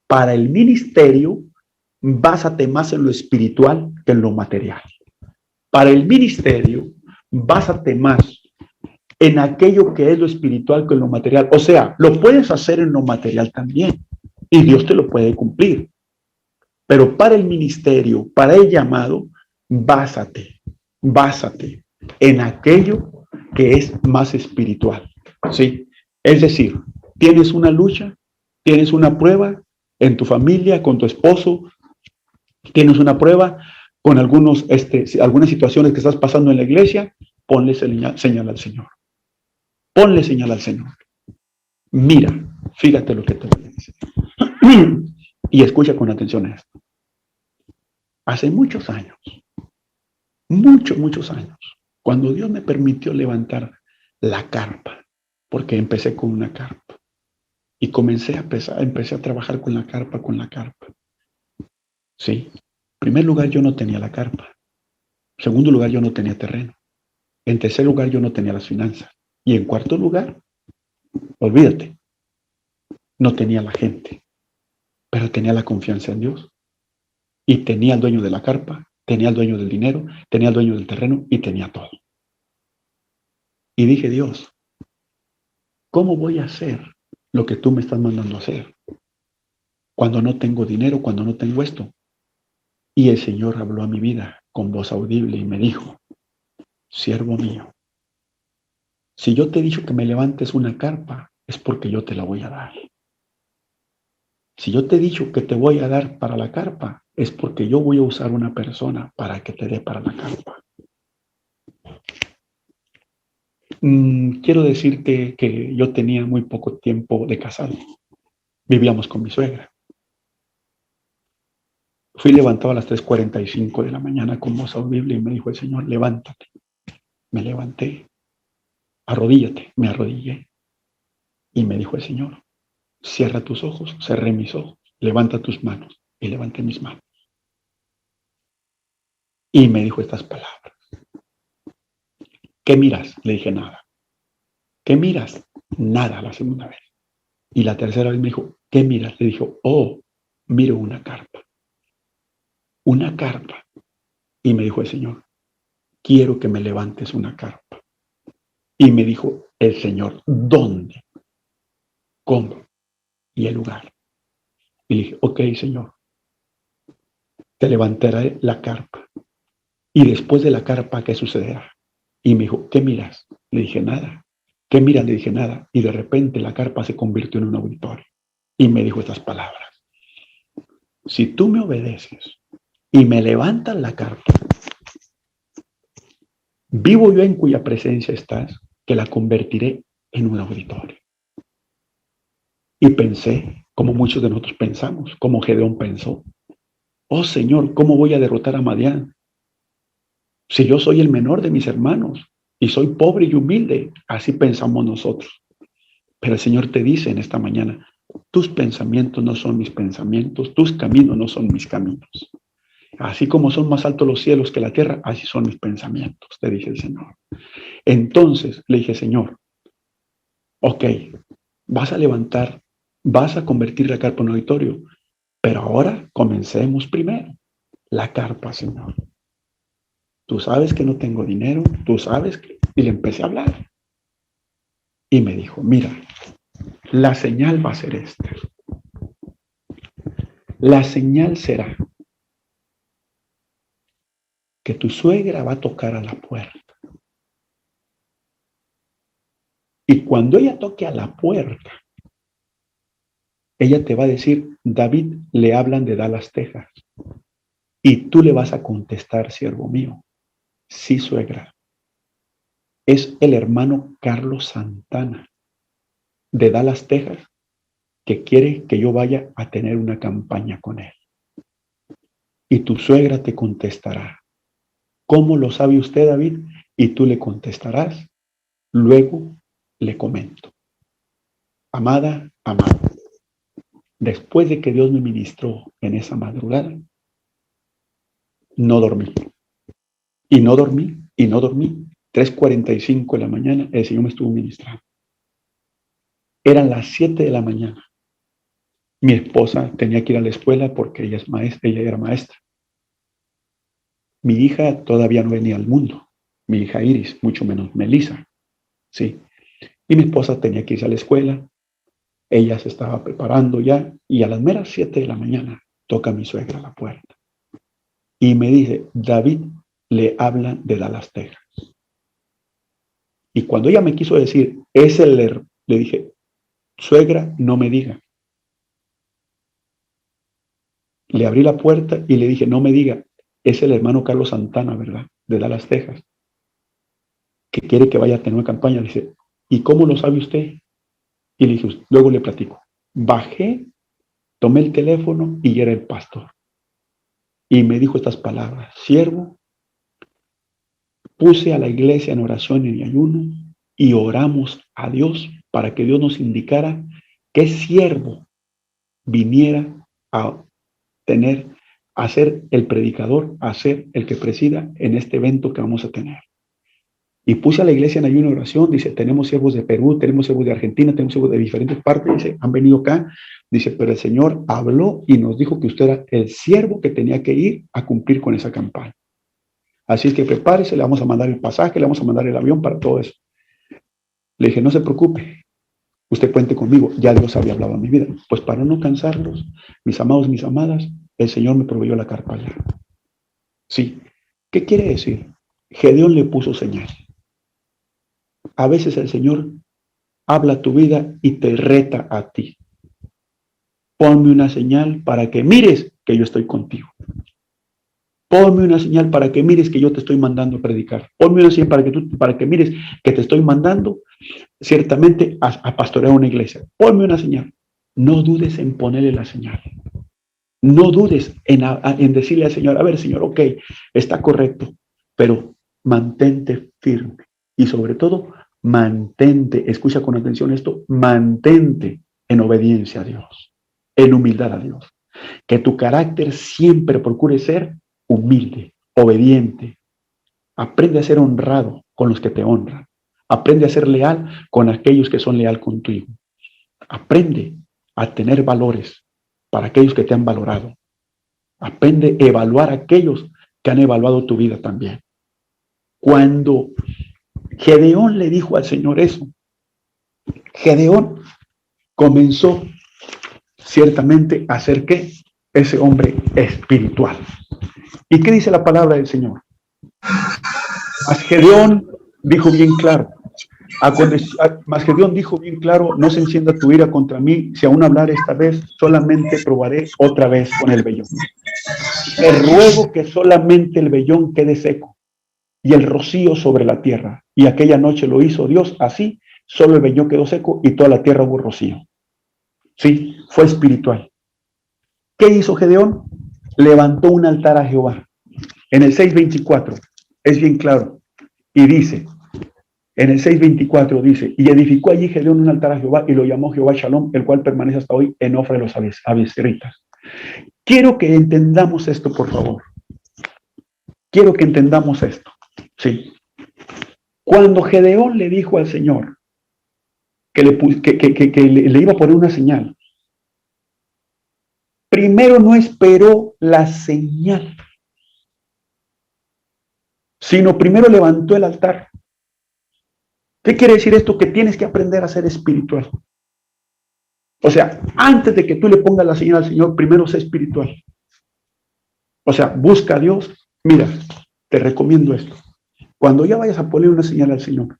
para el ministerio, básate más en lo espiritual que en lo material. Para el ministerio, básate más en aquello que es lo espiritual que en lo material. O sea, lo puedes hacer en lo material también y Dios te lo puede cumplir. Pero para el ministerio, para el llamado, básate en aquello que es más espiritual. ¿Sí? Es decir, tienes una lucha, tienes una prueba en tu familia, con tu esposo, tienes una prueba con algunas situaciones que estás pasando en la iglesia, ponle señal al Señor. Ponle señal al Señor. Mira, fíjate lo que te voy a decir. Y escucha con atención esto. Hace muchos años, muchos años, cuando Dios me permitió levantar la carpa, porque empecé con una carpa, y empecé a trabajar con la carpa. Sí. En primer lugar, yo no tenía la carpa. En segundo lugar, yo no tenía terreno. En tercer lugar, yo no tenía las finanzas. Y en cuarto lugar, olvídate, no tenía la gente, pero tenía la confianza en Dios. Y tenía al dueño de la carpa, tenía al dueño del dinero, tenía al dueño del terreno y tenía todo. Y dije, Dios, ¿cómo voy a hacer lo que tú me estás mandando a hacer? Cuando no tengo dinero, cuando no tengo esto. Y el Señor habló a mi vida con voz audible y me dijo, siervo mío, si yo te he dicho que me levantes una carpa, es porque yo te la voy a dar. Si yo te he dicho que te voy a dar para la carpa, es porque yo voy a usar una persona para que te dé para la carpa. Quiero decirte que yo tenía muy poco tiempo de casado. Vivíamos con mi suegra. Fui levantado a las 3:45 de la mañana con voz audible y me dijo el Señor, levántate. Me levanté, arrodíllate, me arrodillé. Y me dijo el Señor, cierra tus ojos, cerré mis ojos, levanta tus manos. Y levanté mis manos. Y me dijo estas palabras. ¿Qué miras? Le dije, nada. ¿Qué miras? Nada, la segunda vez. Y la tercera vez me dijo, ¿qué miras? Le dijo, oh, miro una carpa. Una carpa. Y me dijo el Señor, quiero que me levantes una carpa. Y me dijo el Señor, ¿dónde? ¿Cómo? Y el lugar. Y le dije, ok, Señor, te levantaré la carpa. Y después de la carpa, ¿qué sucederá? Y me dijo, ¿qué miras? Le dije, nada. ¿Qué miras? Le dije, nada. Y de repente la carpa se convirtió en un auditorio. Y me dijo estas palabras. Si tú me obedeces y me levantas la carpa, vivo yo en cuya presencia estás, que la convertiré en un auditorio. Y pensé, como muchos de nosotros pensamos, como Gedeón pensó, oh Señor, ¿cómo voy a derrotar a Madián? Si yo soy el menor de mis hermanos y soy pobre y humilde, así pensamos nosotros. Pero el Señor te dice en esta mañana, tus pensamientos no son mis pensamientos, tus caminos no son mis caminos. Así como son más altos los cielos que la tierra, así son mis pensamientos, te dice el Señor. Entonces le dije, Señor, ok, vas a levantar, vas a convertir la carpa en un auditorio, Pero ahora comencemos primero. La carpa, Señor. Tú sabes que no tengo dinero, tú sabes que... Y le empecé a hablar. Y me dijo, mira, la señal va a ser esta. La señal será que tu suegra va a tocar a la puerta. Y cuando ella toque a la puerta, ella te va a decir, David, le hablan de Dallas, Texas. Y tú le vas a contestar, siervo mío, sí, suegra. Es el hermano Carlos Santana de Dallas, Texas, que quiere que yo vaya a tener una campaña con él. Y tu suegra te contestará, ¿cómo lo sabe usted, David? Y tú le contestarás, luego le comento. Amada, amado, después de que Dios me ministró en esa madrugada, no dormí. Y no dormí, y no dormí. 3:45 de la mañana, el Señor me estuvo ministrando. Eran las 7 de la mañana. Mi esposa tenía que ir a la escuela porque ella es maestra, ella era maestra. Mi hija todavía no venía al mundo. Mi hija Iris, mucho menos Melissa. Sí. Y mi esposa tenía que irse a la escuela. Ella se estaba preparando ya. Y a las meras 7 de la mañana toca mi suegra a la puerta. Y me dice, David le habla de Dallas, Texas. Y cuando ella me quiso decir, es el le dije, suegra, no me diga. Le abrí la puerta y le dije, no me diga, es el hermano Carlos Santana, ¿verdad? De Dallas, Texas, que quiere que vaya a tener una campaña. Le dice, ¿y cómo lo sabe usted? Y le dije, luego le platico. Bajé, tomé el teléfono y era el pastor. Y me dijo estas palabras, siervo, puse a la iglesia en oración y en ayuno y oramos a Dios para que Dios nos indicara qué siervo viniera a tener, a ser el predicador, a ser el que presida en este evento que vamos a tener. Y puse a la iglesia en ayuno y oración, dice, tenemos siervos de Perú, tenemos siervos de Argentina, tenemos siervos de diferentes partes, dice, han venido acá, dice, pero el Señor habló y nos dijo que usted era el siervo que tenía que ir a cumplir con esa campaña. Así es que prepárese, le vamos a mandar el pasaje, le vamos a mandar el avión para todo eso. Le dije, no se preocupe, usted cuente conmigo, ya Dios había hablado en mi vida. Pues para no cansarlos, mis amados, mis amadas, el Señor me proveyó la carpa allá. Sí, ¿qué quiere decir? Gedeón le puso señal. A veces el Señor habla a tu vida y te reta a ti. Ponme una señal para que mires que yo estoy contigo. Ponme una señal para que mires que yo te estoy mandando a predicar. Ponme una señal para que mires que te estoy mandando ciertamente a pastorear una iglesia. Ponme una señal. No dudes en ponerle la señal. No dudes en decirle al Señor, a ver, Señor, ok, está correcto, pero mantente firme. Y sobre todo, mantente, escucha con atención esto, mantente en obediencia a Dios, en humildad a Dios. Que tu carácter siempre procure ser humilde, obediente. Aprende a ser honrado con los que te honran. Aprende a ser leal con aquellos que son leal contigo. Aprende a tener valores para aquellos que te han valorado. Aprende a evaluar a aquellos que han evaluado tu vida también. Cuando Gedeón le dijo al Señor eso, Gedeón comenzó ciertamente a ser ¿qué? Ese hombre espiritual. ¿Y qué dice la palabra del Señor? Mas Gedeón dijo bien claro, mas Gedeón dijo bien claro, no se encienda tu ira contra mí, si aún hablar esta vez, solamente probaré otra vez con el vellón. Te ruego que solamente el vellón quede seco y el rocío sobre la tierra. Y aquella noche lo hizo Dios así, solo el vellón quedó seco y toda la tierra hubo rocío. Sí, fue espiritual. ¿Qué hizo Gedeón? Levantó un altar a Jehová. En el 6:24 es bien claro. Y dice, en el 6:24 dice, y edificó allí Gedeón un altar a Jehová y lo llamó Jehová Shalom, el cual permanece hasta hoy en Ofra de los Abiseritas. Quiero que entendamos esto, por favor. Quiero que entendamos esto. Sí. Cuando Gedeón le dijo al Señor que le iba a poner una señal, Primero no esperó la señal, sino primero levantó el altar. ¿Qué quiere decir esto? Que tienes que aprender a ser espiritual. O sea, antes de que tú le pongas la señal al Señor, primero sé espiritual. O sea, busca a Dios. Mira, te recomiendo esto. Cuando ya vayas a poner una señal al Señor,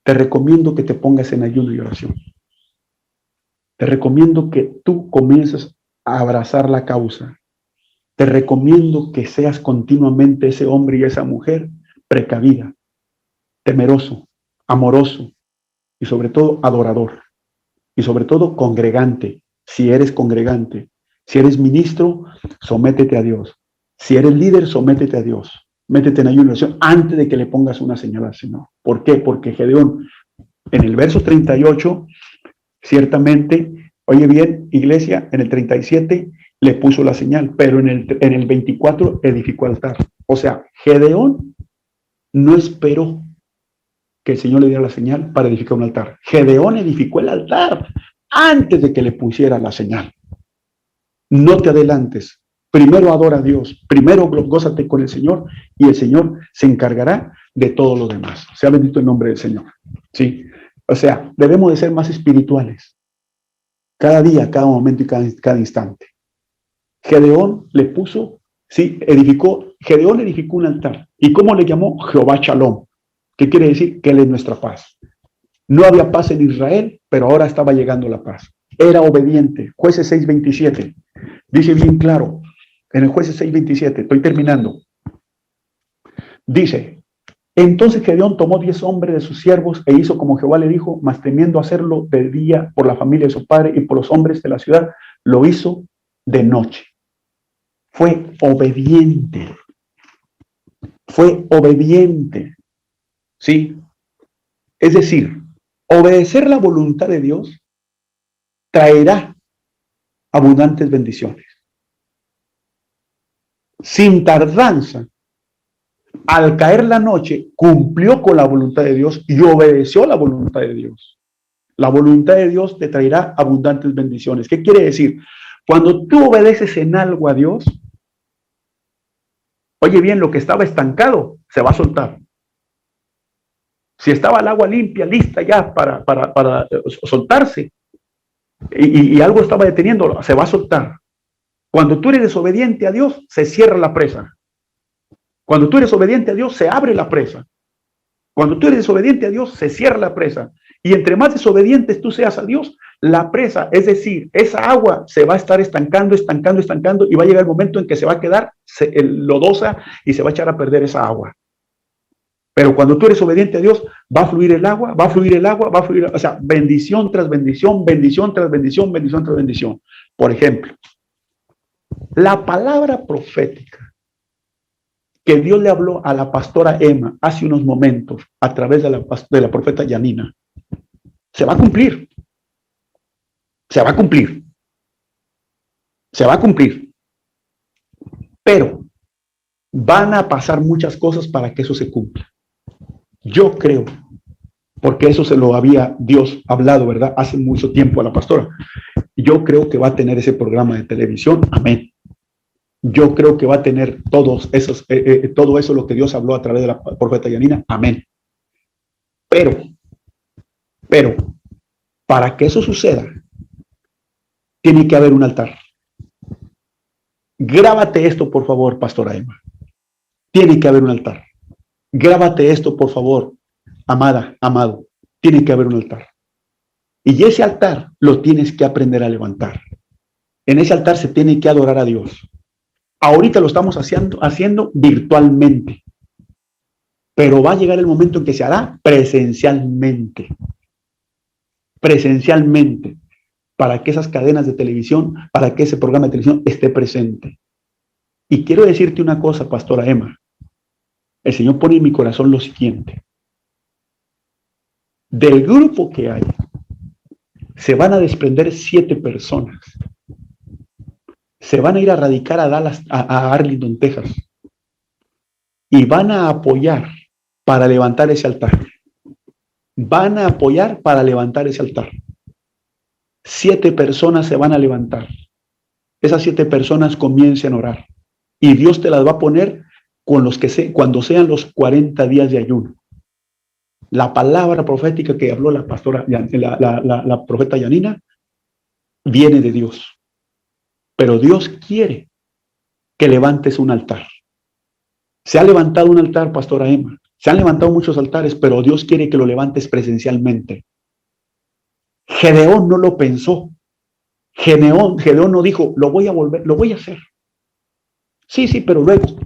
te recomiendo que te pongas en ayuno y oración. Te recomiendo que tú comiences a abrazar la causa. Te recomiendo que seas continuamente ese hombre y esa mujer precavida, temeroso, amoroso y sobre todo adorador. Y sobre todo congregante. Si eres congregante, si eres ministro, sométete a Dios. Si eres líder, sométete a Dios. Métete en ayuno y oración antes de que le pongas una señal al Señor. ¿Por qué? Porque Gedeón, en el verso 38, ciertamente, oye bien, iglesia, en el 37 le puso la señal, pero en el 24 edificó altar. O sea, Gedeón no esperó que el Señor le diera la señal para edificar un altar. Gedeón edificó el altar antes de que le pusiera la señal. No te adelantes. Primero adora a Dios, primero gózate con el Señor y el Señor se encargará de todo lo demás. Sea bendito el nombre del Señor. ¿Sí? O sea, debemos de ser más espirituales. Cada día, cada momento y cada instante. Gedeón le puso, sí, Gedeón edificó un altar. ¿Y cómo le llamó? Jehová Shalom. ¿Qué quiere decir? Que Él es nuestra paz. No había paz en Israel, pero ahora estaba llegando la paz. Era obediente. Jueces 6:27. Dice bien claro, en el Jueces 6:27, estoy terminando. Dice, entonces Gedeón tomó 10 hombres de sus siervos e hizo como Jehová le dijo, mas temiendo hacerlo de día por la familia de su padre y por los hombres de la ciudad, lo hizo de noche. Fue obediente. Fue obediente. ¿Sí? Es decir, obedecer la voluntad de Dios traerá abundantes bendiciones. Sin tardanza, al caer la noche, cumplió con la voluntad de Dios y obedeció la voluntad de Dios. La voluntad de Dios te traerá abundantes bendiciones. ¿Qué quiere decir? Cuando tú obedeces en algo a Dios, oye bien, lo que estaba estancado se va a soltar. Si estaba el agua limpia, lista ya para soltarse, y algo estaba deteniéndolo, se va a soltar. Cuando tú eres desobediente a Dios, se cierra la presa. Cuando tú eres obediente a Dios, se abre la presa. Cuando tú eres desobediente a Dios, se cierra la presa. Y entre más desobedientes tú seas a Dios, la presa, es decir, esa agua se va a estar estancando, y va a llegar el momento en que se va a quedar lodosa y se va a echar a perder esa agua. Pero cuando tú eres obediente a Dios, va a fluir el agua, va a fluir el agua, va a fluir, o sea, bendición tras bendición, bendición tras bendición, bendición tras bendición. Por ejemplo, la palabra profética que Dios le habló a la pastora Emma hace unos momentos a través de la profeta Yanina, se va a cumplir. Se va a cumplir. Se va a cumplir. Pero van a pasar muchas cosas para que eso se cumpla. Yo creo, porque eso se lo había Dios hablado, ¿verdad? Hace mucho tiempo a la pastora. Yo creo que va a tener ese programa de televisión. Amén. Yo creo que va a tener todo eso lo que Dios habló a través de la profeta Yanina. Amén. Pero, para que eso suceda, tiene que haber un altar. Grábate esto, por favor, pastora Emma. Tiene que haber un altar. Grábate esto, por favor, amada, amado. Tiene que haber un altar. Y ese altar lo tienes que aprender a levantar. En ese altar se tiene que adorar a Dios. Ahorita lo estamos haciendo virtualmente. Pero va a llegar el momento en que se hará presencialmente. Presencialmente. Para que esas cadenas de televisión, para que ese programa de televisión esté presente. Y quiero decirte una cosa, pastora Emma. El Señor pone en mi corazón lo siguiente. Del grupo que hay, se van a desprender 7 personas. Se van a ir a radicar a Dallas, a Arlington, Texas. Y van a apoyar para levantar ese altar. Van a apoyar para levantar ese altar. 7 personas se van a levantar. esas 7 personas comiencen a orar. Y Dios te las va a poner con los que cuando sean los 40 días de ayuno. La palabra profética que habló la pastora, la profeta Yanina, viene de Dios. Pero Dios quiere que levantes un altar. Se ha levantado un altar, pastora Emma. Se han levantado muchos altares, pero Dios quiere que lo levantes presencialmente. Gedeón no lo pensó. Gedeón no dijo, lo voy a hacer. Sí, pero luego.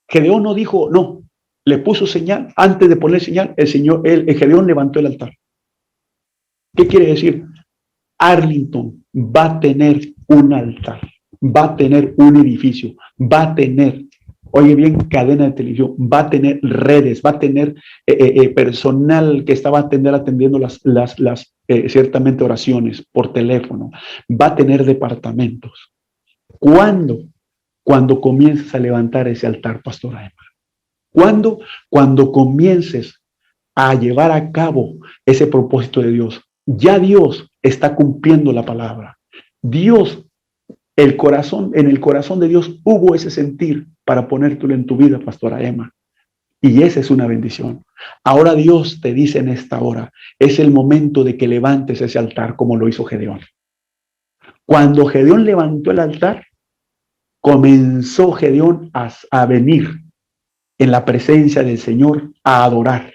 Gedeón no dijo, no. Le puso señal. Antes de poner señal, el Gedeón levantó el altar. ¿Qué quiere decir? Arlington va a tener un altar, va a tener un edificio, va a tener, oye bien, cadena de televisión, va a tener redes, va a tener personal que estaba atendiendo ciertamente oraciones por teléfono, va a tener departamentos. ¿Cuándo? Cuando comiences a levantar ese altar, pastora Emma. ¿Cuándo? Cuando comiences a llevar a cabo ese propósito de Dios. Ya Dios está cumpliendo la palabra. Dios, en el corazón de Dios hubo ese sentir para ponértelo en tu vida, pastora Emma. Y esa es una bendición. Ahora Dios te dice en esta hora, es el momento de que levantes ese altar como lo hizo Gedeón. Cuando Gedeón levantó el altar, comenzó Gedeón a venir en la presencia del Señor a adorar.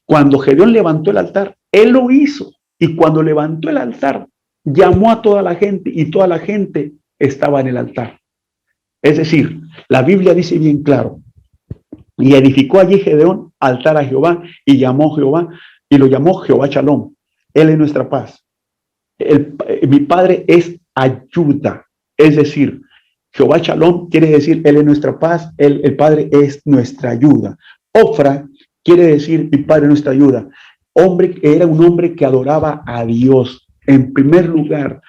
Cuando Gedeón levantó el altar, él lo hizo. Y cuando levantó el altar, llamó a toda la gente y toda la gente estaba en el altar. Es decir, la Biblia dice bien claro, y edificó allí Gedeón altar a Jehová y lo llamó Jehová Shalom. Él es nuestra paz. Mi Padre es ayuda. Es decir, Jehová Shalom quiere decir, Él es nuestra paz, el Padre es nuestra ayuda. Ofra quiere decir, mi Padre es nuestra ayuda. Era un hombre que adoraba a Dios en primer lugar.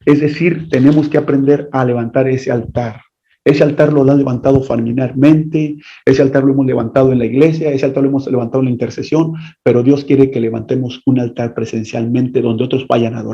Es decir, tenemos que aprender a levantar ese altar. Ese altar lo han levantado familiarmente, ese altar lo hemos levantado en la iglesia, ese altar lo hemos levantado en la intercesión, pero Dios quiere que levantemos un altar presencialmente donde otros vayan a adorar.